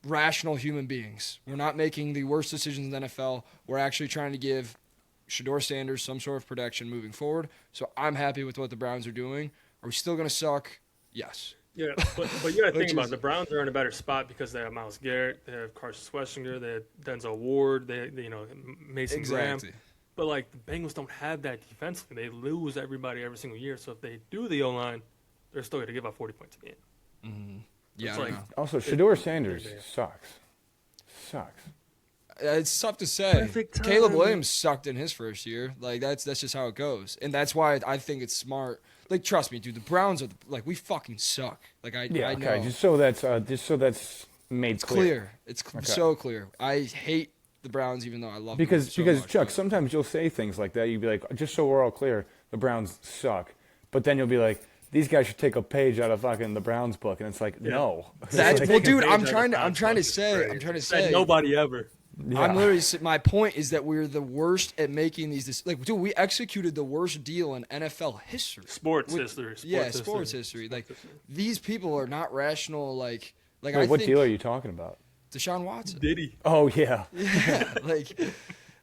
[SPEAKER 1] rational human beings. We're not making the worst decisions in the NFL. We're actually trying to give Shador Sanders some sort of protection moving forward. So I'm happy with what the Browns are doing. Are we still gonna suck? Yes.
[SPEAKER 2] Yeah, but you gotta think
[SPEAKER 1] Which
[SPEAKER 2] about
[SPEAKER 1] is-
[SPEAKER 2] it. The Browns are in a better spot because they have Myles Garrett, they have Carson Schwarzenegger, they have Denzel Ward, they Mason Graham. But like the Bengals don't have that defensively. They lose everybody every single year. So if they do the O-line, they're still going to give up 40 points a game.
[SPEAKER 1] Yeah.
[SPEAKER 2] It's
[SPEAKER 1] I don't
[SPEAKER 2] like-
[SPEAKER 1] know.
[SPEAKER 3] Also, Shador Sanders sucks. Sucks.
[SPEAKER 1] It's tough to say.
[SPEAKER 2] Perfect time.
[SPEAKER 1] Caleb Williams sucked in his first year. Like that's just how it goes, and that's why I think it's smart. Like trust me, dude. The Browns are like we fucking suck. Like I
[SPEAKER 3] Yeah.
[SPEAKER 1] I know.
[SPEAKER 3] Okay. Just so that's made
[SPEAKER 1] It's clear. It's
[SPEAKER 3] Okay.
[SPEAKER 1] so clear. I hate the Browns, even though I love them
[SPEAKER 3] Because
[SPEAKER 1] so much,
[SPEAKER 3] Chuck,
[SPEAKER 1] but-
[SPEAKER 3] sometimes you'll say things like that. You'll be like, just so we're all clear, the Browns suck. But then you'll be like, these guys should take a page out of fucking the Browns book, and it's like, no.
[SPEAKER 1] That's
[SPEAKER 2] Like,
[SPEAKER 1] well,
[SPEAKER 2] taking
[SPEAKER 1] dude.
[SPEAKER 2] a
[SPEAKER 1] I'm
[SPEAKER 2] page out
[SPEAKER 1] trying
[SPEAKER 2] of
[SPEAKER 1] to. I'm
[SPEAKER 2] God's
[SPEAKER 1] trying to
[SPEAKER 2] book is
[SPEAKER 1] say.
[SPEAKER 2] crazy.
[SPEAKER 1] I'm trying to
[SPEAKER 2] Said
[SPEAKER 1] say.
[SPEAKER 2] nobody ever.
[SPEAKER 3] Yeah.
[SPEAKER 1] I'm literally. My point is that we're the worst at making these. Like, dude, we executed the worst deal in NFL history.
[SPEAKER 2] Sports
[SPEAKER 1] With-
[SPEAKER 2] history.
[SPEAKER 1] Sports history. Like,
[SPEAKER 2] history.
[SPEAKER 1] these people are not rational. Like
[SPEAKER 3] Wait,
[SPEAKER 1] I
[SPEAKER 3] what
[SPEAKER 1] think
[SPEAKER 3] deal are you talking about?
[SPEAKER 1] Deshaun Watson.
[SPEAKER 2] Diddy.
[SPEAKER 3] Oh, yeah.
[SPEAKER 1] Yeah,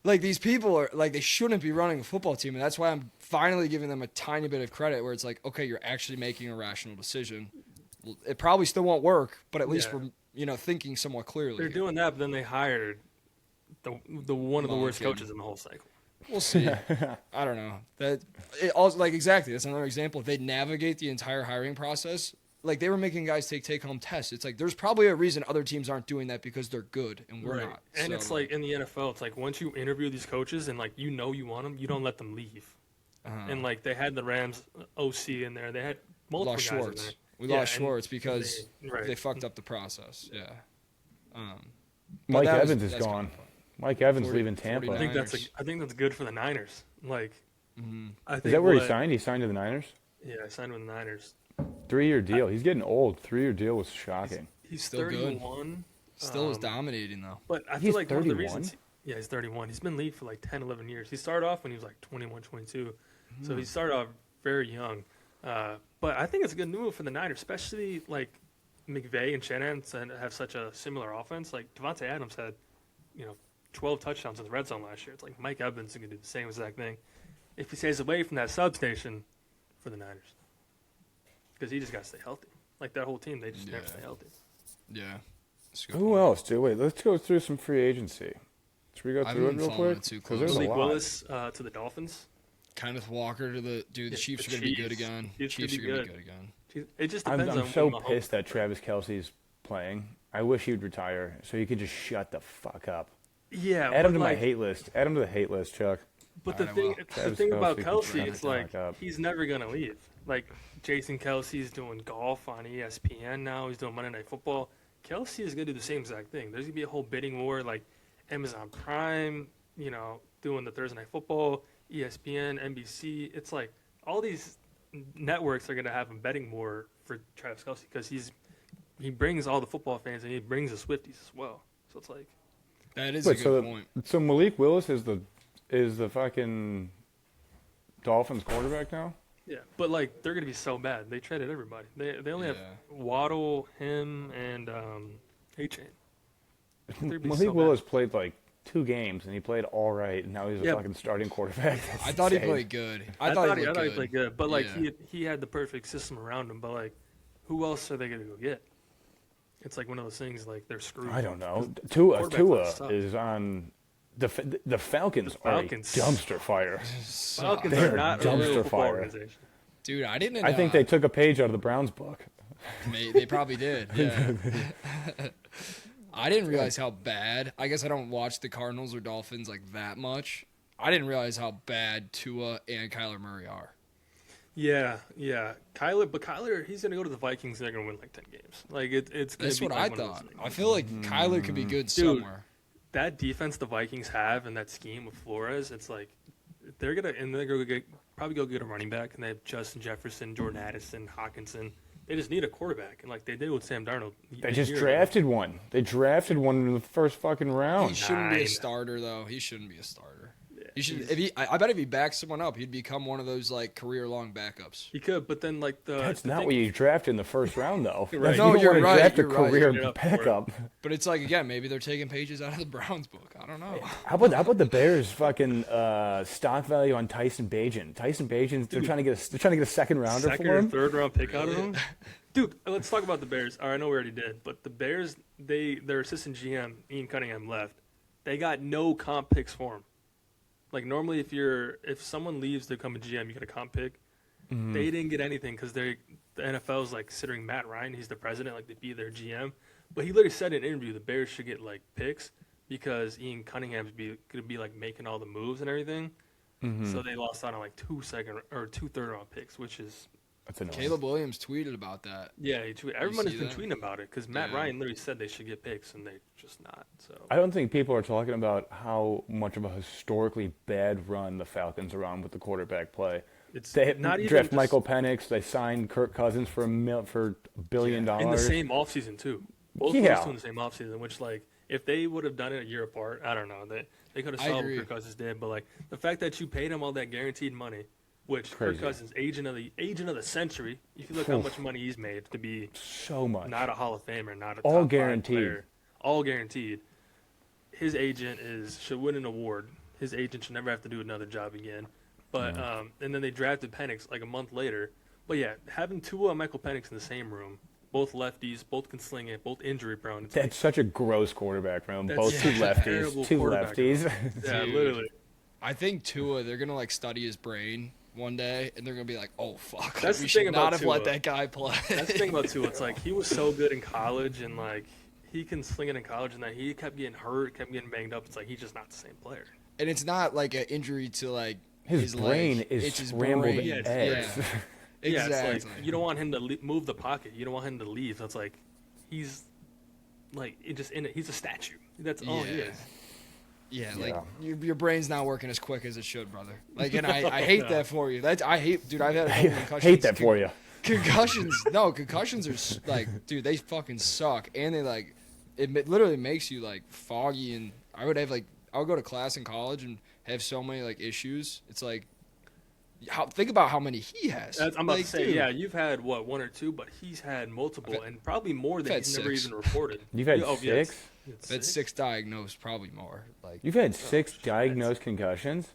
[SPEAKER 1] like these people are like they shouldn't be running a football team, and that's why I'm finally giving them a tiny bit of credit. Where it's like, okay, you're actually making a rational decision. Well, it probably still won't work, but at least
[SPEAKER 2] Yeah.
[SPEAKER 1] we're thinking somewhat clearly.
[SPEAKER 2] They're doing that, but then they hired the one of the worst
[SPEAKER 1] Monken.
[SPEAKER 2] coaches in the whole cycle.
[SPEAKER 1] We'll see. I don't know. That it also like exactly. That's another example. If they navigate the entire hiring process, like they were making guys take home tests. It's like there's probably a reason other teams aren't doing that because they're good and we're not.
[SPEAKER 2] And
[SPEAKER 1] So,
[SPEAKER 2] it's like in the NFL, it's like once you interview these coaches and like you want them, you don't let them leave. And like they had the Rams OC in there, they had multiple
[SPEAKER 1] lost
[SPEAKER 2] guys in
[SPEAKER 1] Schwartz.
[SPEAKER 2] there.
[SPEAKER 1] We
[SPEAKER 2] Yeah,
[SPEAKER 1] lost
[SPEAKER 2] and
[SPEAKER 1] Schwartz because
[SPEAKER 2] right.
[SPEAKER 1] they fucked up the process. Yeah. But
[SPEAKER 3] Mike
[SPEAKER 1] that was-
[SPEAKER 3] Evans is
[SPEAKER 1] that's
[SPEAKER 3] gone.
[SPEAKER 1] kind of fun.
[SPEAKER 3] Mike Evans
[SPEAKER 1] 40
[SPEAKER 3] leaving Tampa.
[SPEAKER 2] I think
[SPEAKER 1] Niners.
[SPEAKER 2] I think that's good for the Niners. Like, I think
[SPEAKER 3] Is that where he
[SPEAKER 2] what-
[SPEAKER 3] signed? He signed to the Niners?
[SPEAKER 2] Yeah, I signed with the Niners.
[SPEAKER 3] 3-year deal. He's getting old. 3-year deal was shocking.
[SPEAKER 2] He's
[SPEAKER 1] Still good.
[SPEAKER 2] 31.
[SPEAKER 1] Still is dominating though.
[SPEAKER 2] But I
[SPEAKER 3] He's
[SPEAKER 2] feel like one of the
[SPEAKER 3] 31?
[SPEAKER 2] reasons. Yeah, he's 31. He's been in the league for like 10, 11 years. He started off when he was like 21, 22. So he started off very young. But I think it's a good move for the Niners, especially like McVay and Shanahan have such a similar offense. Like Devontae Adams had, 12 touchdowns in the red zone last year. It's like Mike Evans is going to do the same exact thing if he stays away from that substation for the Niners. Because he just got to stay healthy. Like that whole team, they just never
[SPEAKER 1] Yeah.
[SPEAKER 2] stay healthy.
[SPEAKER 1] Yeah. That's a good
[SPEAKER 3] Who
[SPEAKER 1] point.
[SPEAKER 3] else, dude? Wait, let's go through some free agency. Should we go
[SPEAKER 1] I
[SPEAKER 3] through it
[SPEAKER 1] haven't
[SPEAKER 3] real
[SPEAKER 1] followed
[SPEAKER 3] quick?
[SPEAKER 1] it too
[SPEAKER 3] 'Cause
[SPEAKER 1] close.
[SPEAKER 3] there's a
[SPEAKER 2] Malik
[SPEAKER 3] lot.
[SPEAKER 2] Willis to the Dolphins.
[SPEAKER 1] Kenneth Walker to the dude. The
[SPEAKER 2] Yeah,
[SPEAKER 1] Chiefs
[SPEAKER 2] the
[SPEAKER 1] are going to be good
[SPEAKER 2] Chiefs.
[SPEAKER 1] again.
[SPEAKER 2] Chiefs could
[SPEAKER 1] Chiefs
[SPEAKER 2] be
[SPEAKER 1] are going to be
[SPEAKER 2] good.
[SPEAKER 1] good again.
[SPEAKER 2] It just
[SPEAKER 3] I'm
[SPEAKER 2] depends on
[SPEAKER 3] so
[SPEAKER 2] when Mahomes-
[SPEAKER 3] pissed that Travis Kelsey's playing. I wish he would retire so he could just shut the fuck up.
[SPEAKER 2] Yeah,
[SPEAKER 3] Add him
[SPEAKER 2] but
[SPEAKER 3] to my
[SPEAKER 2] like,
[SPEAKER 3] hate list. Add him to the hate list, Chuck.
[SPEAKER 2] But the
[SPEAKER 1] I
[SPEAKER 2] thing,
[SPEAKER 1] will.
[SPEAKER 2] the
[SPEAKER 3] Travis
[SPEAKER 2] thing about
[SPEAKER 3] Kelce
[SPEAKER 2] Kelsey,
[SPEAKER 3] can
[SPEAKER 2] it's
[SPEAKER 3] shut the
[SPEAKER 2] like
[SPEAKER 3] fuck up.
[SPEAKER 2] he's never gonna leave. Like Jason Kelsey's doing golf on ESPN now. He's doing Monday Night Football. Kelsey is gonna do the same exact thing. There's gonna be a whole bidding war, like Amazon Prime, doing the Thursday Night Football, ESPN, NBC. It's like all these networks are gonna have him betting more for Travis Kelsey because he brings all the football fans and he brings the Swifties as well. So it's like.
[SPEAKER 1] That is
[SPEAKER 3] Wait,
[SPEAKER 1] a
[SPEAKER 3] so
[SPEAKER 1] good point.
[SPEAKER 3] so Malik Willis is the fucking Dolphins quarterback now?
[SPEAKER 2] Yeah, but like they're gonna be so bad. They traded everybody. They only have
[SPEAKER 1] Yeah.
[SPEAKER 2] Waddle, him, and A-Chain. They'd be
[SPEAKER 3] Malik
[SPEAKER 2] so
[SPEAKER 3] Willis played like 2 games and he played all right, and now he's a
[SPEAKER 2] Yeah.
[SPEAKER 3] fucking starting quarterback. That's
[SPEAKER 1] I thought he
[SPEAKER 3] insane.
[SPEAKER 1] played good.
[SPEAKER 2] I
[SPEAKER 1] thought
[SPEAKER 2] thought
[SPEAKER 1] he
[SPEAKER 2] he
[SPEAKER 1] looked good.
[SPEAKER 2] played good, but like
[SPEAKER 1] Yeah.
[SPEAKER 2] he had the perfect system around him. But like, who else are they gonna go get? It's like one of those things. Like they're screwed.
[SPEAKER 3] I don't know.
[SPEAKER 2] Quarterback
[SPEAKER 3] Tua
[SPEAKER 2] play sucks.
[SPEAKER 3] is on the Falcons.
[SPEAKER 2] Falcons.
[SPEAKER 3] Are a dumpster fire.
[SPEAKER 2] Falcons
[SPEAKER 3] They're
[SPEAKER 2] are not a
[SPEAKER 3] dumpster
[SPEAKER 2] real football
[SPEAKER 3] fire.
[SPEAKER 2] organization.
[SPEAKER 1] Dude, I didn't.
[SPEAKER 3] I think they took a page out of the Browns book.
[SPEAKER 1] They probably did. Yeah. I didn't realize how bad. I guess I don't watch the Cardinals or Dolphins like that much. I didn't realize how bad Tua and Kyler Murray are.
[SPEAKER 2] Yeah. Kyler, he's gonna go to the Vikings. And they're gonna win like 10 games. Like it's. Gonna
[SPEAKER 1] That's
[SPEAKER 2] be
[SPEAKER 1] what
[SPEAKER 2] like
[SPEAKER 1] I
[SPEAKER 2] one of those
[SPEAKER 1] thought.
[SPEAKER 2] things.
[SPEAKER 1] I feel like Kyler could be good somewhere.
[SPEAKER 2] That defense the Vikings have and that scheme with Flores, it's like they're probably go get a running back, and they have Justin Jefferson, Jordan Addison, Hawkinson. They just need a quarterback, and like they did with Sam Darnold.
[SPEAKER 3] They just drafted one. They drafted one in the first fucking
[SPEAKER 1] He
[SPEAKER 3] round.
[SPEAKER 1] shouldn't be a
[SPEAKER 2] 9.
[SPEAKER 1] starter though. He shouldn't be a starter. He should.
[SPEAKER 2] he's-
[SPEAKER 1] If he, I bet if he backs someone up, he'd become one of those like career-long backups.
[SPEAKER 2] He could, but then like
[SPEAKER 3] That's
[SPEAKER 2] the
[SPEAKER 3] not
[SPEAKER 2] thing-
[SPEAKER 3] what you draft in the first round, though.
[SPEAKER 2] Right.
[SPEAKER 1] No,
[SPEAKER 3] You don't
[SPEAKER 1] you're
[SPEAKER 3] want to
[SPEAKER 1] right,
[SPEAKER 3] draft a
[SPEAKER 1] you're right.
[SPEAKER 3] career
[SPEAKER 2] Get up for it.
[SPEAKER 3] backup.
[SPEAKER 1] But it's like again, maybe they're taking pages out of the Browns book. I don't know.
[SPEAKER 3] How about the Bears' fucking stock value on Tyson Bagent? Tyson Bagent, they're trying to get a second rounder
[SPEAKER 2] second
[SPEAKER 3] for
[SPEAKER 2] or
[SPEAKER 3] him.
[SPEAKER 2] third round pick out of him. Dude, let's talk about the Bears. I know we already did, but the Bears, their assistant GM Ian Cunningham left. They got no comp picks for him. Like normally, if someone leaves to become a GM, you get a comp pick.
[SPEAKER 3] Mm-hmm.
[SPEAKER 2] They didn't get anything because the NFL is like considering Matt Ryan, he's the president, like to be their GM. But he literally said in an interview the Bears should get like picks because Ian Cunningham's gonna be like making all the moves and everything.
[SPEAKER 3] Mm-hmm.
[SPEAKER 2] So they lost out on like 2 third round picks, which is
[SPEAKER 3] That's annoying.
[SPEAKER 1] Caleb Williams tweeted about that.
[SPEAKER 2] Yeah, he tweeted. Everybody's
[SPEAKER 1] see
[SPEAKER 2] been
[SPEAKER 1] that?
[SPEAKER 2] tweeting about it because Matt
[SPEAKER 1] Yeah.
[SPEAKER 2] Ryan literally said they should get picks and they just not. So
[SPEAKER 3] I don't think people are talking about how much of a historically bad run the Falcons are on with the quarterback play.
[SPEAKER 2] it's
[SPEAKER 3] They
[SPEAKER 2] not even
[SPEAKER 3] draft
[SPEAKER 2] just
[SPEAKER 3] Michael Penix. They signed Kirk Cousins for $1 billion.
[SPEAKER 2] in the same offseason too. Both of
[SPEAKER 3] Yeah.
[SPEAKER 2] those two in the same offseason, which like if they would have done it a year apart, I don't know. They could have
[SPEAKER 1] I
[SPEAKER 2] solved what
[SPEAKER 1] agree.
[SPEAKER 2] Kirk Cousins did, but like the fact that you paid him all that guaranteed money, which
[SPEAKER 3] Crazy.
[SPEAKER 2] Kirk Cousins, agent of the century, if you look how
[SPEAKER 3] Oof.
[SPEAKER 2] much money he's made to be
[SPEAKER 3] So much.
[SPEAKER 2] not a Hall of Famer, not a
[SPEAKER 3] All
[SPEAKER 2] top
[SPEAKER 3] guaranteed.
[SPEAKER 2] 5 player, all guaranteed. His agent should win an award. His agent should never have to do another job again. But and then they drafted Penix like a month later. But yeah, having Tua and Michael Penix in the same room, both lefties, both can sling it, both injury prone. It's
[SPEAKER 3] That's such a gross quarterback room.
[SPEAKER 2] That's
[SPEAKER 3] Both two
[SPEAKER 2] such a
[SPEAKER 3] lefties.
[SPEAKER 2] terrible
[SPEAKER 3] Two
[SPEAKER 2] quarterback
[SPEAKER 3] lefties.
[SPEAKER 2] yeah,
[SPEAKER 1] Dude.
[SPEAKER 2] literally.
[SPEAKER 1] I think Tua, they're gonna like study his brain one day, and they're gonna be like, "Oh fuck,
[SPEAKER 2] That's
[SPEAKER 1] we
[SPEAKER 2] the
[SPEAKER 1] should
[SPEAKER 2] thing about
[SPEAKER 1] not have let
[SPEAKER 2] Tua.
[SPEAKER 1] that guy play."
[SPEAKER 2] That's the thing about Tua. It's like he was so good in college, and like he can sling it in college, and then he kept getting hurt, kept getting banged up. It's like he's just not the same player.
[SPEAKER 1] And it's not like an injury to like
[SPEAKER 3] His brain
[SPEAKER 1] leg.
[SPEAKER 3] is
[SPEAKER 1] It's his
[SPEAKER 3] scrambled
[SPEAKER 1] brain.
[SPEAKER 2] eggs.
[SPEAKER 3] eggs.
[SPEAKER 1] Yeah,
[SPEAKER 2] Yeah,
[SPEAKER 1] exactly.
[SPEAKER 2] it's like you don't want him to move the pocket. You don't want him to leave. That's like he's like it just in it. He's a statue. That's all he
[SPEAKER 1] Yeah.
[SPEAKER 2] is.
[SPEAKER 1] Yeah,
[SPEAKER 3] Yeah.
[SPEAKER 1] like your brain's not working as quick as it should, brother. Like, and I hate that for you. That's I hate, dude. I've had a couple concussions.
[SPEAKER 3] Hate that for you.
[SPEAKER 1] Concussions are like, dude, they fucking suck, and they like, literally makes you like foggy. And I would go to class in college and have so many like issues. It's like, think about how many he has.
[SPEAKER 2] I'm about
[SPEAKER 1] Like,
[SPEAKER 2] to say,
[SPEAKER 1] dude,
[SPEAKER 2] yeah, you've had what 1 or 2, but he's had multiple
[SPEAKER 1] I've had-
[SPEAKER 2] and probably more that
[SPEAKER 1] I've had
[SPEAKER 2] he's never
[SPEAKER 1] 6.
[SPEAKER 2] even reported.
[SPEAKER 3] You've had
[SPEAKER 2] Oh, yeah,
[SPEAKER 3] six?
[SPEAKER 2] it's
[SPEAKER 1] That's 6 diagnosed, probably more. Like,
[SPEAKER 3] You've had 6
[SPEAKER 2] shit.
[SPEAKER 3] diagnosed concussions?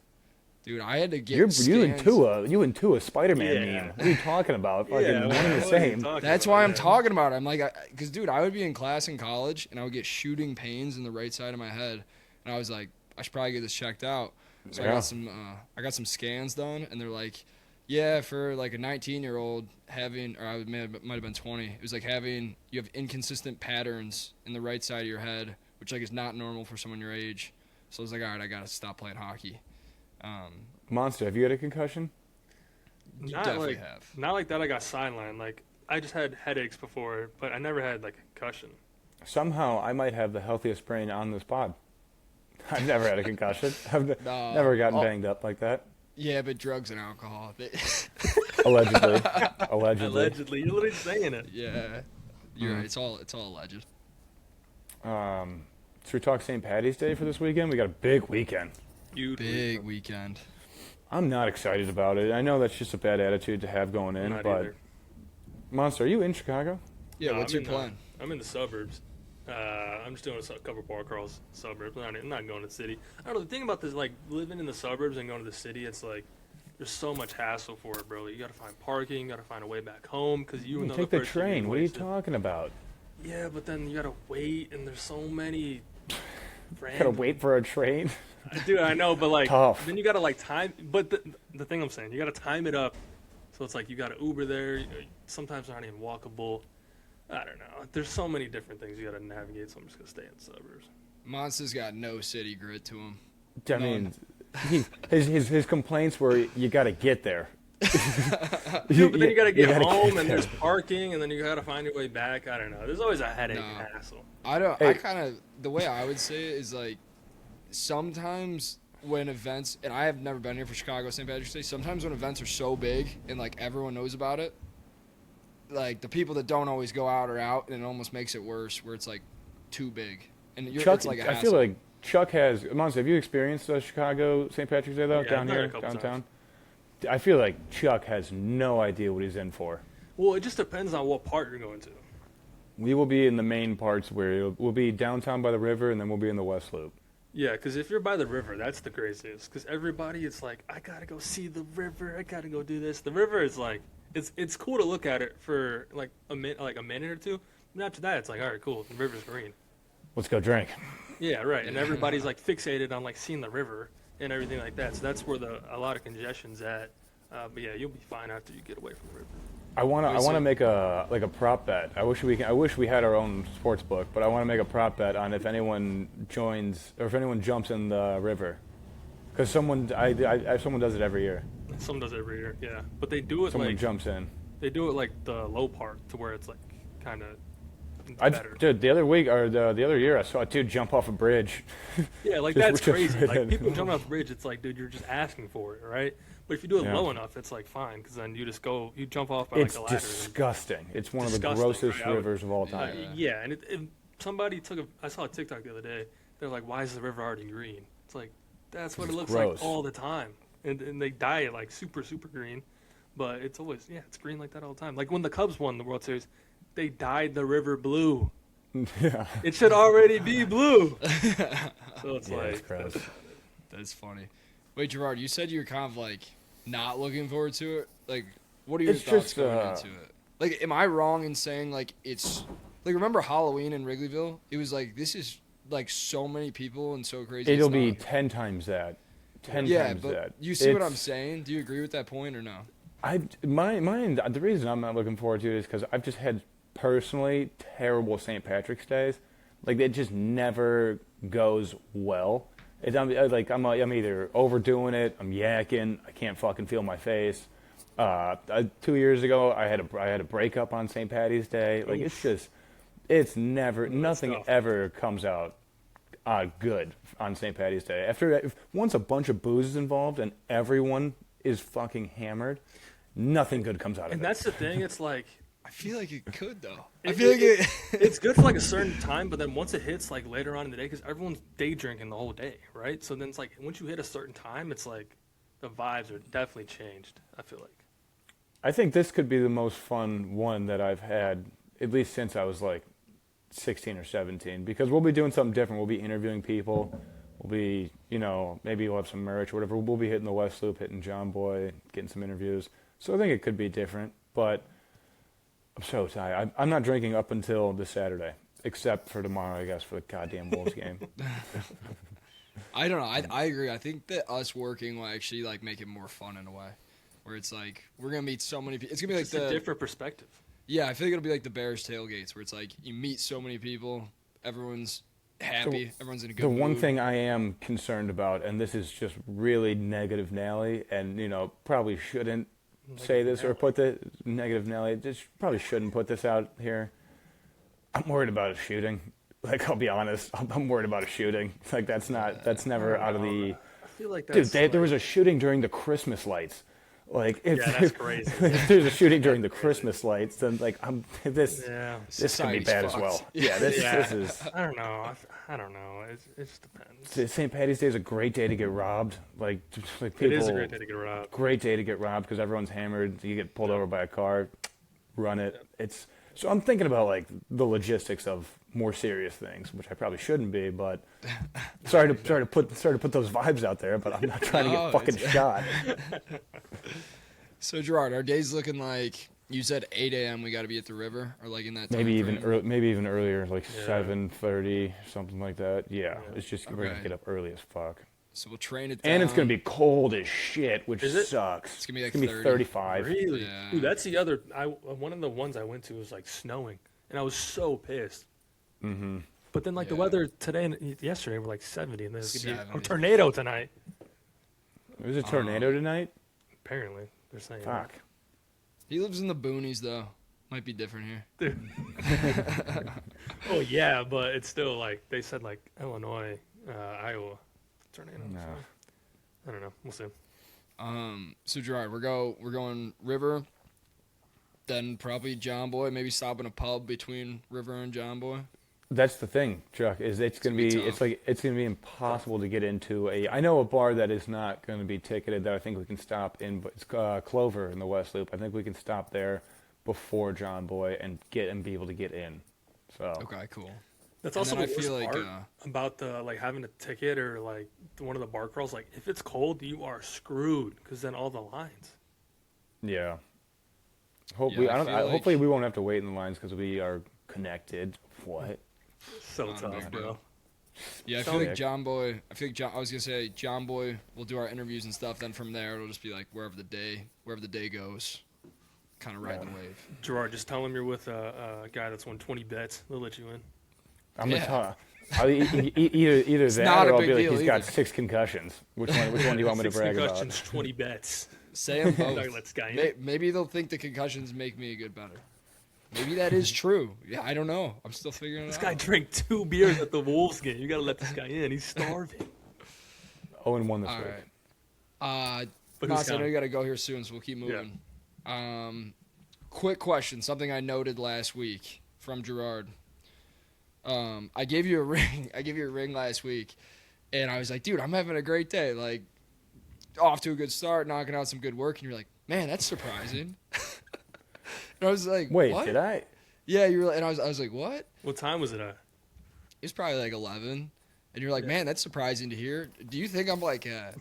[SPEAKER 1] dude, I had to get
[SPEAKER 3] You and
[SPEAKER 1] scans.
[SPEAKER 3] Tua Spider-Man
[SPEAKER 2] Yeah.
[SPEAKER 3] meme. What are you talking about? Fucking
[SPEAKER 2] Yeah,
[SPEAKER 3] one
[SPEAKER 2] what
[SPEAKER 3] and
[SPEAKER 2] are
[SPEAKER 3] the
[SPEAKER 2] you
[SPEAKER 3] same.
[SPEAKER 2] talking
[SPEAKER 1] That's
[SPEAKER 2] about,
[SPEAKER 1] why I'm
[SPEAKER 2] man?
[SPEAKER 1] talking about it. I'm like, because dude, I would be in class in college and I would get shooting pains in the right side of my head, and I was like, I should probably get this checked out. So
[SPEAKER 3] Yeah.
[SPEAKER 1] I got some scans done, and they're like, yeah, for like a 19-year-old having, or I might have been 20. It was like you have inconsistent patterns in the right side of your head, which like is not normal for someone your age. So I was like, all right, I gotta stop playing hockey.
[SPEAKER 3] Monster, have you had a concussion?
[SPEAKER 1] You
[SPEAKER 2] Not
[SPEAKER 1] definitely
[SPEAKER 2] like,
[SPEAKER 1] have.
[SPEAKER 2] Not like that. I got sidelined. Like I just had headaches before, but I never had like a concussion.
[SPEAKER 3] Somehow I might have the healthiest brain on this pod. I've never had a concussion. I've
[SPEAKER 1] No.
[SPEAKER 3] never gotten
[SPEAKER 1] Oh.
[SPEAKER 3] banged up like that.
[SPEAKER 1] Yeah, but drugs and alcohol.
[SPEAKER 3] Allegedly. Allegedly.
[SPEAKER 2] Allegedly, you're literally saying it.
[SPEAKER 1] Yeah, you're right. It's all alleged.
[SPEAKER 3] Should we talk St. Patty's Day for this weekend? We got a big weekend.
[SPEAKER 2] You
[SPEAKER 1] Big weekend.
[SPEAKER 3] I'm not excited about it. I know that's just a bad attitude to have going in,
[SPEAKER 2] Not
[SPEAKER 3] but
[SPEAKER 2] either.
[SPEAKER 3] Monster, are you in Chicago?
[SPEAKER 1] Yeah,
[SPEAKER 2] No,
[SPEAKER 1] what's
[SPEAKER 2] I'm
[SPEAKER 1] your
[SPEAKER 2] in the-
[SPEAKER 1] plan?
[SPEAKER 2] I'm in the suburbs. I'm just doing a couple bar crawls suburbs. I'm not going to the city. I don't know. The thing about this, like living in the suburbs and going to the city, it's like there's so much hassle for it, bro. You got to find parking. You got to find a way back home because you know
[SPEAKER 3] Take the train. What are you talking about?
[SPEAKER 2] Yeah, but then you got to wait, and there's so many.
[SPEAKER 3] Gotta wait for a train?
[SPEAKER 2] Dude, I know, but like,
[SPEAKER 3] Tough.
[SPEAKER 2] then you gotta like time. But the thing I'm saying, you gotta time it up. So it's like you gotta Uber there. Sometimes they're not even walkable. I don't know. There's so many different things you gotta navigate. So I'm just gonna stay in the suburbs.
[SPEAKER 1] Monster's got no city grit to him.
[SPEAKER 3] I mean, his complaints were you gotta get there.
[SPEAKER 2] Dude, but then you gotta get
[SPEAKER 3] gotta
[SPEAKER 2] home,
[SPEAKER 3] get
[SPEAKER 2] and there's
[SPEAKER 3] there.
[SPEAKER 2] parking, and then you gotta find your way back. I don't know. There's always a headache and hassle.
[SPEAKER 1] I don't.
[SPEAKER 3] Hey.
[SPEAKER 1] I kind of the way I would say it is like sometimes when events, and I have never been here for Chicago St. Patrick's Day. Sometimes when events are so big and like everyone knows about it, like the people that don't always go out are out, and it almost makes it worse where it's like too big. And
[SPEAKER 3] Chuck,
[SPEAKER 1] it's like a
[SPEAKER 3] I
[SPEAKER 1] hassle.
[SPEAKER 3] feel like Chuck has. Monster, have you experienced Chicago St. Patrick's Day though
[SPEAKER 2] Yeah,
[SPEAKER 3] down
[SPEAKER 2] I've done it
[SPEAKER 3] here
[SPEAKER 2] a couple
[SPEAKER 3] downtown? I feel like Chuck has no idea what he's in for.
[SPEAKER 2] Well, it just depends on what part you're going to.
[SPEAKER 3] We will be in the main parts where we'll be downtown by the river, and then we'll be in the West Loop.
[SPEAKER 2] Yeah, because if you're by the river, that's the craziest. Because everybody, it's like, I gotta go see the river. I gotta go do this. The river is like, it's cool to look at it for like a minute or two. And after that, it's like, all right, cool. The river's green.
[SPEAKER 3] Let's go drink.
[SPEAKER 2] Yeah, right. And everybody's like fixated on like seeing the river and everything like that. So that's where a lot of congestion's at. But yeah, you'll be fine after you get away from the river.
[SPEAKER 3] I wanna
[SPEAKER 1] so-
[SPEAKER 3] make a prop bet. I wish we had our own sports book, but I want to make a prop bet on if anyone joins or if anyone jumps in the river, because someone does it every year.
[SPEAKER 2] Some does it every year, yeah. But they do it
[SPEAKER 3] Someone
[SPEAKER 2] like
[SPEAKER 3] jumps in.
[SPEAKER 2] They do it like the low part to where it's like kind of better.
[SPEAKER 3] Dude, the other week or the other year, I saw a dude jump off a bridge.
[SPEAKER 2] Yeah, like
[SPEAKER 3] Just-
[SPEAKER 2] that's
[SPEAKER 3] just
[SPEAKER 2] crazy.
[SPEAKER 3] right
[SPEAKER 2] Like
[SPEAKER 3] in.
[SPEAKER 2] people jumping off the bridge, it's like, dude, you're just asking for it, right? But if you do it
[SPEAKER 3] Yeah.
[SPEAKER 2] low enough, it's like fine, because then you jump off by
[SPEAKER 3] It's
[SPEAKER 2] like a ladder.
[SPEAKER 3] disgusting. It's one of the
[SPEAKER 2] Disgusting,
[SPEAKER 3] grossest
[SPEAKER 2] right? I would-
[SPEAKER 3] rivers of all time.
[SPEAKER 2] Yeah, and somebody I saw a TikTok the other day. They're like, why is the river already green? It's like, that's what it
[SPEAKER 3] It's
[SPEAKER 2] looks
[SPEAKER 3] gross.
[SPEAKER 2] like all the time. And they dye it like super, super green. But it's always, it's green like that all the time. Like when the Cubs won the World Series, they dyed the river blue.
[SPEAKER 3] Yeah.
[SPEAKER 2] It should already be blue. So it's
[SPEAKER 3] Yeah,
[SPEAKER 2] like,
[SPEAKER 3] it's gross.
[SPEAKER 1] That's funny. Wait, Gerard, you said you were kind of like not looking forward to it. Like, what are your
[SPEAKER 3] It's
[SPEAKER 1] thoughts
[SPEAKER 3] just,
[SPEAKER 1] going into it? Like, am I wrong in saying like it's like remember Halloween in Wrigleyville? It was like this is like so many people and so crazy.
[SPEAKER 3] It'll
[SPEAKER 1] it's
[SPEAKER 3] be
[SPEAKER 1] not-
[SPEAKER 3] 10 times that. 10
[SPEAKER 1] yeah,
[SPEAKER 3] times
[SPEAKER 1] but
[SPEAKER 3] that.
[SPEAKER 1] you see what I'm
[SPEAKER 3] It's-
[SPEAKER 1] saying? Do you agree with that point or no?
[SPEAKER 3] The reason I'm not looking forward to it is because I've just had personally terrible St. Patrick's days. Like it just never goes well. I'm either overdoing it, I'm yakking, I can't fucking feel my face. 2 years ago, I had a breakup on St. Patty's Day. Like it's never nothing
[SPEAKER 2] tough.
[SPEAKER 3] ever comes out good on St. Patty's Day. Once a bunch of booze is involved and everyone is fucking hammered, nothing good comes out of
[SPEAKER 2] and
[SPEAKER 3] it.
[SPEAKER 2] that's the thing. It's like,
[SPEAKER 1] I feel like it could though. I
[SPEAKER 2] It-
[SPEAKER 1] feel like
[SPEAKER 2] it-
[SPEAKER 1] it.
[SPEAKER 2] it's good for like a certain time, but then once it hits like later on in the day, because everyone's day drinking the whole day, right? So then it's like once you hit a certain time, it's like the vibes are definitely changed. I feel like.
[SPEAKER 3] I think this could be the most fun one that I've had, at least since I was like 16 or 17, because we'll be doing something different. We'll be interviewing people. We'll be, maybe we'll have some merch or whatever. We'll be hitting the West Loop, hitting John Boy, getting some interviews. So I think it could be different, but I'm so tired. I'm not drinking up until this Saturday, except for tomorrow, I guess, for the goddamn Wolves game.
[SPEAKER 1] I don't know. I agree. I think that us working will actually like make it more fun in a way, where it's like we're gonna meet so many people. It's gonna be like
[SPEAKER 2] Just a different perspective.
[SPEAKER 1] Yeah, I feel like it'll be like the Bears tailgates, where it's like you meet so many people, everyone's happy, everyone's in a good
[SPEAKER 3] The
[SPEAKER 1] mood.
[SPEAKER 3] one thing I am concerned about, and this is just really negative Nelly, and probably shouldn't say this or put the negative Nelly. Just probably shouldn't put this out here. I'm worried about a shooting. Like I'll be honest, I'm worried about a shooting. Like that's never out of the.
[SPEAKER 2] I feel like
[SPEAKER 3] Dude,
[SPEAKER 2] that's
[SPEAKER 3] there was a shooting during the Christmas lights. Like if,
[SPEAKER 2] Yeah, that's crazy.
[SPEAKER 3] if there's a shooting during the Christmas lights, then like this
[SPEAKER 2] Yeah.
[SPEAKER 3] this can be
[SPEAKER 1] Society's
[SPEAKER 3] bad as
[SPEAKER 1] fucked.
[SPEAKER 3] well. Yeah, this
[SPEAKER 2] Yeah.
[SPEAKER 3] is.
[SPEAKER 2] I don't know. I don't know. It just depends.
[SPEAKER 3] St. Patty's Day is a great day to get robbed. Like people.
[SPEAKER 2] It is a great day to get around.
[SPEAKER 3] Great day to get robbed because everyone's hammered. You get pulled over by a car, run it. So I'm thinking about like the logistics of more serious things, which I probably shouldn't be. But sorry to put those vibes out there. But I'm not trying to
[SPEAKER 1] No,
[SPEAKER 3] get fucking
[SPEAKER 1] it's-
[SPEAKER 3] shot.
[SPEAKER 1] So Gerard, our day's looking like you said 8 a.m. We got to be at the river, or like in that time
[SPEAKER 3] Maybe even
[SPEAKER 1] frame.
[SPEAKER 3] maybe even earlier, like
[SPEAKER 2] Yeah.
[SPEAKER 3] 7:30, something like that. Yeah, it's just we're gonna
[SPEAKER 1] Okay.
[SPEAKER 3] get up early as fuck.
[SPEAKER 1] So we'll train it down.
[SPEAKER 3] And it's gonna be cold as shit, which
[SPEAKER 2] Is it?
[SPEAKER 3] sucks.
[SPEAKER 1] It's gonna be like
[SPEAKER 3] it's
[SPEAKER 1] 30.
[SPEAKER 3] 35.
[SPEAKER 2] Really?
[SPEAKER 1] Yeah.
[SPEAKER 2] Dude, that's the other. One of the ones I went to was like snowing, and I was so pissed.
[SPEAKER 3] Mm-hmm.
[SPEAKER 2] But then like the
[SPEAKER 1] Yeah.
[SPEAKER 2] weather today and yesterday were like 70, and then it's gonna be a
[SPEAKER 1] 70.
[SPEAKER 2] tornado tonight.
[SPEAKER 3] There's a tornado tonight.
[SPEAKER 2] Apparently, they're saying.
[SPEAKER 3] Fuck.
[SPEAKER 1] He lives in the boonies though. Might be different here.
[SPEAKER 2] Dude. Oh yeah, but it's still like they said like Illinois, Iowa, tornado.
[SPEAKER 3] No.
[SPEAKER 2] So, I don't know. We'll see.
[SPEAKER 1] So Gerard, we're going river, then probably John Boy. Maybe stop in a pub between River and John Boy.
[SPEAKER 3] That's the thing, Chuck. Is it's gonna
[SPEAKER 1] gonna be
[SPEAKER 3] be
[SPEAKER 1] tough.
[SPEAKER 3] it's gonna be impossible to get into a. I know a bar that is not gonna be ticketed that I think we can stop in, but it's Clover in the West Loop. I think we can stop there before John Boy and be able to get in. So
[SPEAKER 1] Okay, cool.
[SPEAKER 2] That's
[SPEAKER 1] And
[SPEAKER 2] also
[SPEAKER 1] then
[SPEAKER 2] the
[SPEAKER 1] I
[SPEAKER 2] worst
[SPEAKER 1] feel like,
[SPEAKER 2] part about the like having a ticket or like one of the bar crawls. Like if it's cold, you are screwed because then all the lines.
[SPEAKER 3] yeah.
[SPEAKER 1] Yeah, I feel like-
[SPEAKER 3] Hopefully we won't have to wait in the lines because we are connected. What?
[SPEAKER 2] So
[SPEAKER 1] Not a
[SPEAKER 2] tough,
[SPEAKER 1] big
[SPEAKER 2] bro.
[SPEAKER 1] deal. Yeah, I
[SPEAKER 2] So-
[SPEAKER 1] feel like John Boy. I was gonna say John Boy. We'll do our interviews and stuff. Then from there, it'll just be like wherever the day goes, kind of ride the wave.
[SPEAKER 2] Gerard, just tell him you're with a guy that's won 20 bets. They'll let you in.
[SPEAKER 3] I'm
[SPEAKER 1] Yeah.
[SPEAKER 3] gonna tell. Either that
[SPEAKER 1] not
[SPEAKER 3] or
[SPEAKER 1] a
[SPEAKER 3] I'll
[SPEAKER 1] big
[SPEAKER 3] be like
[SPEAKER 1] deal
[SPEAKER 3] he's got
[SPEAKER 1] either.
[SPEAKER 3] 6 concussions. Which one do you want me to
[SPEAKER 2] 6
[SPEAKER 3] brag
[SPEAKER 2] concussions,
[SPEAKER 3] about?
[SPEAKER 2] 20 bets.
[SPEAKER 1] Say them
[SPEAKER 2] Not
[SPEAKER 1] both.
[SPEAKER 2] let Sky in.
[SPEAKER 1] Maybe they'll think the concussions make me a good better. Maybe that is true. Yeah, I don't know. I'm still figuring it
[SPEAKER 2] This
[SPEAKER 1] out.
[SPEAKER 2] guy drank 2 beers at the Wolves game. You gotta let this guy in. He's starving.
[SPEAKER 3] 0-1 this
[SPEAKER 1] All
[SPEAKER 3] week.
[SPEAKER 1] right.
[SPEAKER 2] But who's
[SPEAKER 1] Mas, I know
[SPEAKER 2] counting?
[SPEAKER 1] you got to go here soon, so we'll keep moving. Quick question, something I noted last week from Gerard. I gave you a ring. I gave you a ring last week, and I was like, dude, I'm having a great day. Like, off to a good start, knocking out some good work. And you're like, man, that's surprising. And I was like,
[SPEAKER 3] Wait,
[SPEAKER 1] what?
[SPEAKER 3] did I?
[SPEAKER 1] Yeah, you were. And I was like, what?
[SPEAKER 2] What time was it at?
[SPEAKER 1] It was probably like 11. And you're like, man, that's surprising to hear. Do you think I'm like an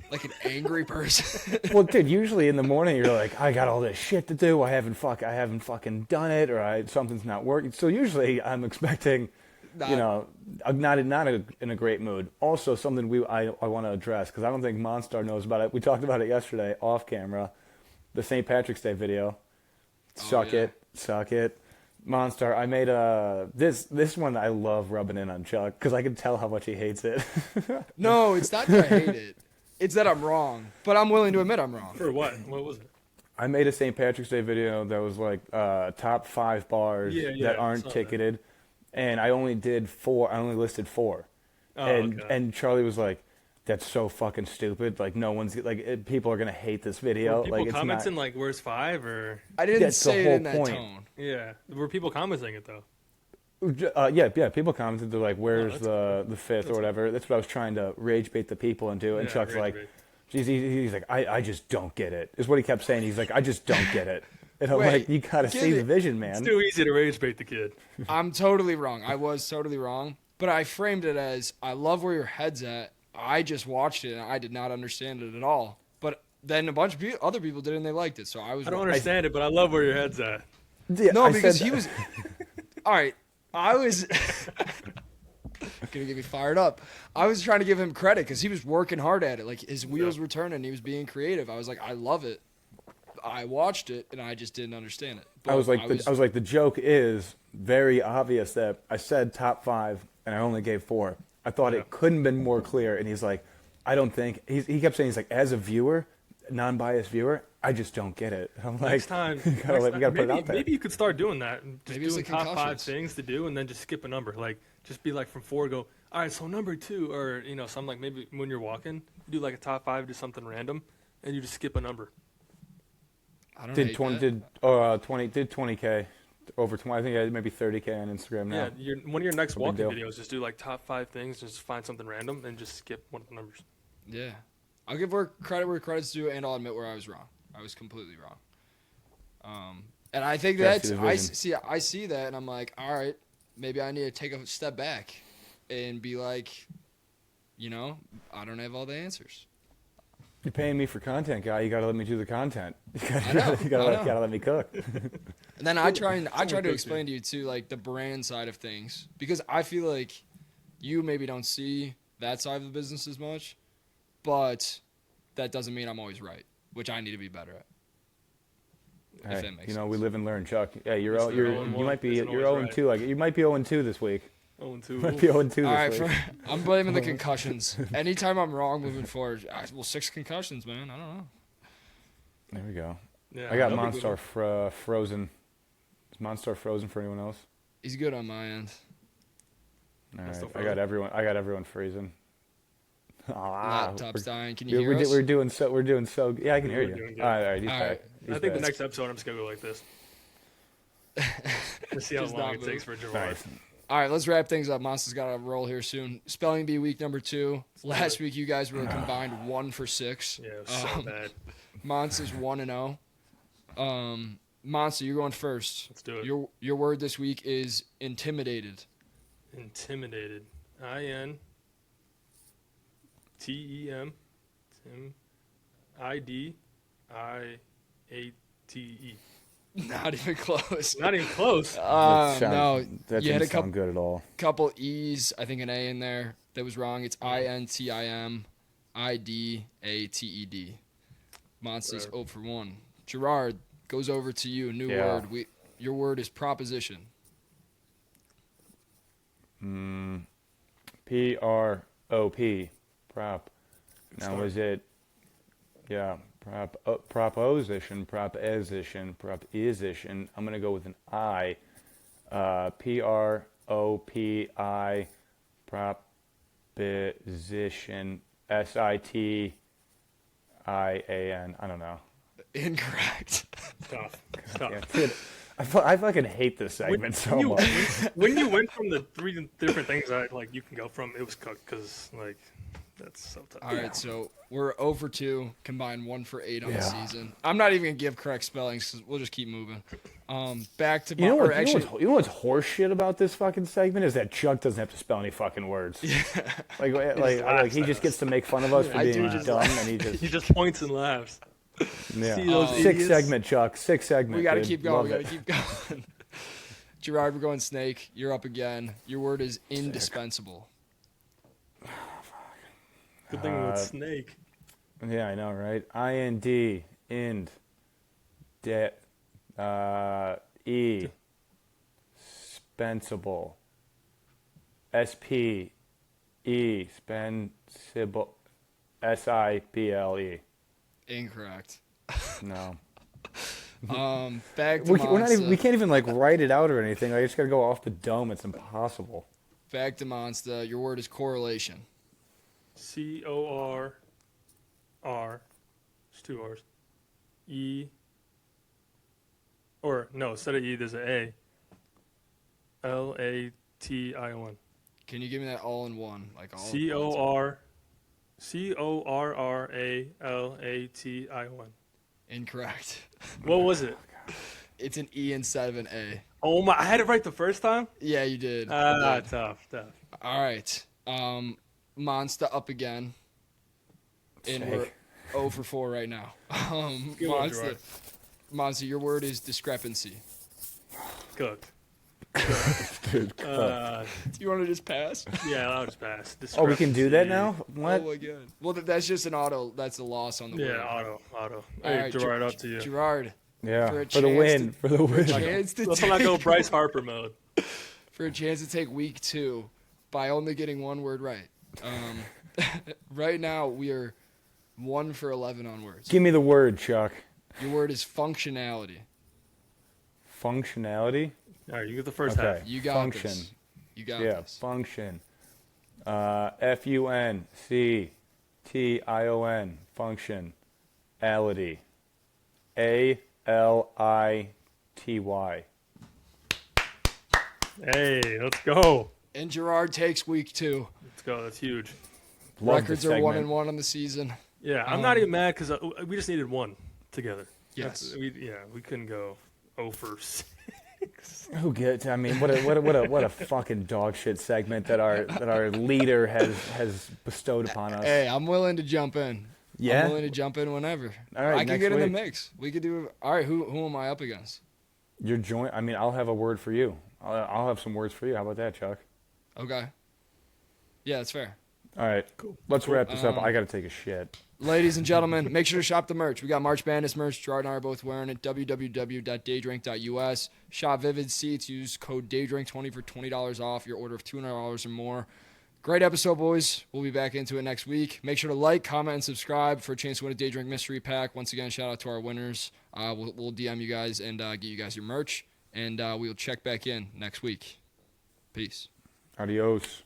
[SPEAKER 1] angry person?
[SPEAKER 3] Well, dude, usually in the morning you're like, I got all this shit to do. I haven't fucking done it, or something's not working. So usually I'm expecting, I'm not in a great mood. Also, something I want to address because I don't think Monstar knows about it. We talked about it yesterday off camera. The St. Patrick's Day video. Suck it. Monstar, I made this one I love rubbing in on Chuck because I can tell how much he hates it.
[SPEAKER 1] No, it's not that I hate it. It's that I'm wrong. But I'm willing to admit I'm wrong.
[SPEAKER 2] For what? What was it?
[SPEAKER 3] I made a St. Patrick's Day video that was like top 5 bars that aren't ticketed, and I only did 4. I only listed 4, and Charlie was like, "That's so fucking stupid. Like no one's like people are gonna hate this video."
[SPEAKER 2] Were people
[SPEAKER 3] like it's
[SPEAKER 2] commenting
[SPEAKER 3] not,
[SPEAKER 2] like, "Where's 5?" Or
[SPEAKER 1] I didn't
[SPEAKER 3] That's the
[SPEAKER 1] say it
[SPEAKER 3] whole
[SPEAKER 1] in that
[SPEAKER 3] point.
[SPEAKER 1] tone.
[SPEAKER 2] yeah, were people commenting it though?
[SPEAKER 3] yeah. People commented they're like, "Where's
[SPEAKER 2] that's
[SPEAKER 3] the 5th or whatever?" That's what I was trying to rage bait the people into, and
[SPEAKER 2] Yeah,
[SPEAKER 3] Chuck's
[SPEAKER 2] rage
[SPEAKER 3] like,
[SPEAKER 2] bait.
[SPEAKER 3] he's like, I just don't get it. Is what he kept saying. He's like, I just don't get it. And I'm
[SPEAKER 1] Wait,
[SPEAKER 3] like, you gotta
[SPEAKER 1] get
[SPEAKER 3] see
[SPEAKER 1] it.
[SPEAKER 3] the vision, man.
[SPEAKER 2] It's too easy to rage bait the kid.
[SPEAKER 1] I'm totally wrong. I was totally wrong. But I framed it as, I love where your head's at. I just watched it, and I did not understand it at all. But then a bunch of other people did, and they liked it. So I was
[SPEAKER 2] I don't
[SPEAKER 1] wrong.
[SPEAKER 2] understand it, but I love where your head's at.
[SPEAKER 3] Yeah,
[SPEAKER 1] No,
[SPEAKER 3] I
[SPEAKER 1] because
[SPEAKER 3] said
[SPEAKER 1] he was... All right, I was... Gonna get me fired up. I was trying to give him credit because he was working hard at it. Like, his wheels were turning. He was being creative. I was like, I love it. I watched it, and I just didn't understand it. But
[SPEAKER 3] I was like, the joke is very obvious that I said top 5 and I only gave 4. I thought it couldn't have been more clear. And he's like, I don't think he kept saying, he's like, as a viewer, non-biased viewer, I just don't get it. I'm like,
[SPEAKER 2] Next time,
[SPEAKER 3] you gotta put it
[SPEAKER 2] maybe,
[SPEAKER 3] out there.
[SPEAKER 2] maybe you could start doing that. And just
[SPEAKER 1] Maybe it's
[SPEAKER 2] doing
[SPEAKER 1] the
[SPEAKER 2] top 5
[SPEAKER 1] concussions.
[SPEAKER 2] things to do, and then just skip a number. Like, just be like from 4, go, all right, so number 2, or something like maybe when you're walking, do like a top 5, do something random, and you just skip a number.
[SPEAKER 1] I don't
[SPEAKER 3] Did
[SPEAKER 1] hate
[SPEAKER 3] 20
[SPEAKER 1] that.
[SPEAKER 3] did 20K over 20. I think I had maybe 30K on Instagram now.
[SPEAKER 2] Yeah, one of your next
[SPEAKER 3] No big
[SPEAKER 2] walking
[SPEAKER 3] deal.
[SPEAKER 2] videos, just do like top 5 things, just find something random, and just skip one of the numbers.
[SPEAKER 1] Yeah. I'll give credit where credit's due, and I'll admit where I was wrong. I was completely wrong. And I think
[SPEAKER 3] Gotta see
[SPEAKER 1] that's
[SPEAKER 3] the vision.
[SPEAKER 1] I see that, and I'm like, all right, maybe I need to take a step back and be like, I don't have all the answers.
[SPEAKER 3] You're paying me for content, guy. You gotta let me do the content. You
[SPEAKER 1] I know,
[SPEAKER 3] gotta let me cook.
[SPEAKER 1] And then I try to
[SPEAKER 2] cooks,
[SPEAKER 1] explain to you too, like the brand side of things, because I feel like you maybe don't see that side of the business as much, but that doesn't mean I'm always right, which I need to be better at.
[SPEAKER 3] Hey,
[SPEAKER 1] that makes
[SPEAKER 3] we
[SPEAKER 1] sense.
[SPEAKER 3] live and learn, Chuck. Yeah,
[SPEAKER 2] Mr.
[SPEAKER 3] you
[SPEAKER 2] 0-1
[SPEAKER 3] might be
[SPEAKER 2] isn't
[SPEAKER 3] you're
[SPEAKER 2] always
[SPEAKER 3] 0-2. Like you might be 0-2 this week.
[SPEAKER 2] 0-2.
[SPEAKER 3] You might be 0-2 this
[SPEAKER 1] All right,
[SPEAKER 3] week.
[SPEAKER 1] I'm blaming the concussions. Anytime I'm wrong moving forward, 6 concussions, man. I don't know.
[SPEAKER 3] There we go.
[SPEAKER 2] Yeah,
[SPEAKER 3] I got
[SPEAKER 2] that'll be good.
[SPEAKER 3] Monstar frozen. Is Monstar frozen for anyone else?
[SPEAKER 1] He's good on my end.
[SPEAKER 3] All
[SPEAKER 2] Monstar
[SPEAKER 3] right.
[SPEAKER 2] frozen?
[SPEAKER 3] I got everyone freezing.
[SPEAKER 1] Laptop's dying. Can you hear us?
[SPEAKER 3] We're doing so. Yeah, I can hear
[SPEAKER 2] We're
[SPEAKER 3] you.
[SPEAKER 2] doing good.
[SPEAKER 3] All right, he's
[SPEAKER 1] All
[SPEAKER 3] back.
[SPEAKER 1] right.
[SPEAKER 3] He's
[SPEAKER 2] I think the
[SPEAKER 3] back.
[SPEAKER 2] next episode I'm just gonna go like this. Let's see how
[SPEAKER 1] Just
[SPEAKER 2] long
[SPEAKER 1] not
[SPEAKER 2] it
[SPEAKER 1] move.
[SPEAKER 2] takes for Gerard.
[SPEAKER 3] Nice.
[SPEAKER 1] All right, let's wrap things up. Monster's got to roll here soon. Spelling bee week number 2. Last week you guys were combined 1 for 6.
[SPEAKER 2] Yeah, it was so bad.
[SPEAKER 1] Monster's 1-0. Monster, you're going first.
[SPEAKER 2] Let's do it.
[SPEAKER 1] Your word this week is intimidated.
[SPEAKER 2] Intimidated. INTEM. Tim. IDIATE.
[SPEAKER 1] Not even close.
[SPEAKER 2] Not even close.
[SPEAKER 1] No,
[SPEAKER 3] That
[SPEAKER 1] you had
[SPEAKER 3] didn't
[SPEAKER 1] a
[SPEAKER 3] sound good at all.
[SPEAKER 1] couple E's, I think an A in there. That was wrong. It's INTIMIDATED. Monster's
[SPEAKER 2] Whatever.
[SPEAKER 1] 0 for 1. Gerard, goes over to you. New
[SPEAKER 3] Yeah.
[SPEAKER 1] word. Your word is proposition.
[SPEAKER 3] PROP. Prop. Now
[SPEAKER 2] Start.
[SPEAKER 3] is it? Yeah. proposition, proposition. I'm gonna go with an I. PROPI, proposition. SITIAN. I don't know.
[SPEAKER 2] Incorrect. Tough.
[SPEAKER 3] Yeah, dude, I fucking hate this segment so much.
[SPEAKER 2] When you went from the 3 different things that like you can go from, it was cooked because like that's so tough.
[SPEAKER 1] All right, so we're 0 for 2, combined 1 for 8 on the season. I'm not even gonna give correct spellings because we'll just keep moving. Back to
[SPEAKER 3] You know what's horse shit about this fucking segment is that Chuck doesn't have to spell any fucking words. Yeah. like he just gets to make fun of us for being dumb, and
[SPEAKER 2] he just points and laughs.
[SPEAKER 3] Yeah.
[SPEAKER 2] See those
[SPEAKER 3] Sixth
[SPEAKER 2] idiots?
[SPEAKER 3] segment, Chuck. Sixth segment.
[SPEAKER 1] We gotta
[SPEAKER 3] dude.
[SPEAKER 1] keep going.
[SPEAKER 3] Love
[SPEAKER 1] We gotta
[SPEAKER 3] it.
[SPEAKER 1] keep going. Gerard, we're going snake. You're up again. Your word is indispensable.
[SPEAKER 2] Good thing with snake.
[SPEAKER 3] Yeah, I know, right? IND, ind, de, e, spensible, SP, e, spensible, SIBLE.
[SPEAKER 1] Incorrect.
[SPEAKER 3] No.
[SPEAKER 1] Back to
[SPEAKER 3] We're not
[SPEAKER 1] Monster.
[SPEAKER 3] even, we can't even like write it out or anything. I just gotta go off the dome. It's impossible.
[SPEAKER 1] Back to Monster. Your word is correlation.
[SPEAKER 2] CORR. It's 2 R's. E. Or no, instead of E, there's an A. LATION.
[SPEAKER 1] Can you give me that all in one? Like all.
[SPEAKER 2] CORRALATION.
[SPEAKER 1] Incorrect.
[SPEAKER 2] What was it?
[SPEAKER 1] It's an E instead of an A.
[SPEAKER 2] Oh my! I had it right the first time.
[SPEAKER 1] Yeah, you did.
[SPEAKER 2] Ah,
[SPEAKER 1] You did.
[SPEAKER 2] tough.
[SPEAKER 1] All right. Monster up again. And we're 0 for 4 right now.
[SPEAKER 2] Good one,
[SPEAKER 1] Monster.
[SPEAKER 2] Gerard.
[SPEAKER 1] Monster, your word is discrepancy.
[SPEAKER 2] Cooked.
[SPEAKER 3] Dude,
[SPEAKER 1] Do you want to just pass?
[SPEAKER 2] Yeah, I'll just pass.
[SPEAKER 3] oh, we can do that now? What?
[SPEAKER 1] Oh my god. Well, that's just an auto. That's a loss on the word.
[SPEAKER 2] Yeah, auto.
[SPEAKER 1] All
[SPEAKER 2] Hey,
[SPEAKER 1] right,
[SPEAKER 2] Gerard, up to you.
[SPEAKER 1] Gerard,
[SPEAKER 3] Yeah,
[SPEAKER 1] For a
[SPEAKER 3] for the
[SPEAKER 1] chance
[SPEAKER 3] win.
[SPEAKER 1] to-
[SPEAKER 3] For the win.
[SPEAKER 1] chance to
[SPEAKER 2] Let's not go
[SPEAKER 1] take,
[SPEAKER 2] Bryce Harper mode.
[SPEAKER 1] for a chance to take week 2 by only getting one word right. Right now we are 1 for 11 on words.
[SPEAKER 3] Give me the word, Chuck.
[SPEAKER 1] Your word is functionality.
[SPEAKER 3] Functionality?
[SPEAKER 2] All right, you get the first
[SPEAKER 3] Okay.
[SPEAKER 2] half.
[SPEAKER 1] You got
[SPEAKER 3] Function.
[SPEAKER 1] this. You got
[SPEAKER 3] Yeah,
[SPEAKER 1] this.
[SPEAKER 3] function. FUNCTION. Function. Ality. ALITY.
[SPEAKER 2] Hey, let's go.
[SPEAKER 1] And Gerard takes week 2.
[SPEAKER 2] Let's go. That's huge.
[SPEAKER 3] Love
[SPEAKER 1] Records
[SPEAKER 3] this
[SPEAKER 1] are 1
[SPEAKER 3] segment.
[SPEAKER 1] and 1 on the season.
[SPEAKER 2] Yeah, I'm not even mad because we just needed one together.
[SPEAKER 1] Yes.
[SPEAKER 2] We couldn't go 0 for 6.
[SPEAKER 3] Who gets? I mean, what a fucking dog shit segment that our leader has bestowed upon us.
[SPEAKER 1] Hey, I'm willing to jump in.
[SPEAKER 3] Yeah?
[SPEAKER 1] I'm willing to jump in whenever.
[SPEAKER 3] All right,
[SPEAKER 1] I can
[SPEAKER 3] next
[SPEAKER 1] get in the
[SPEAKER 3] week.
[SPEAKER 1] mix. We could do. All right, who am I up against?
[SPEAKER 3] You're joint. I mean, I'll have a word for you. I'll have some words for you. How about that, Chuck?
[SPEAKER 1] Okay. Yeah, that's fair.
[SPEAKER 3] All right, cool. Let's wrap this up. I gotta take a shit.
[SPEAKER 1] Ladies and gentlemen, make sure to shop the merch. We got March Madness merch. Gerard and I are both wearing it. www.daydrink.us. Shop Vivid Seats. Use code DAYDRINK20 for $20 off your order of $200 or more. Great episode, boys. We'll be back into it next week. Make sure to like, comment, and subscribe for a chance to win a Daydrink mystery pack. Once again, shout out to our winners. We'll DM you guys and get you guys your merch. And we'll check back in next week. Peace.
[SPEAKER 3] Adios.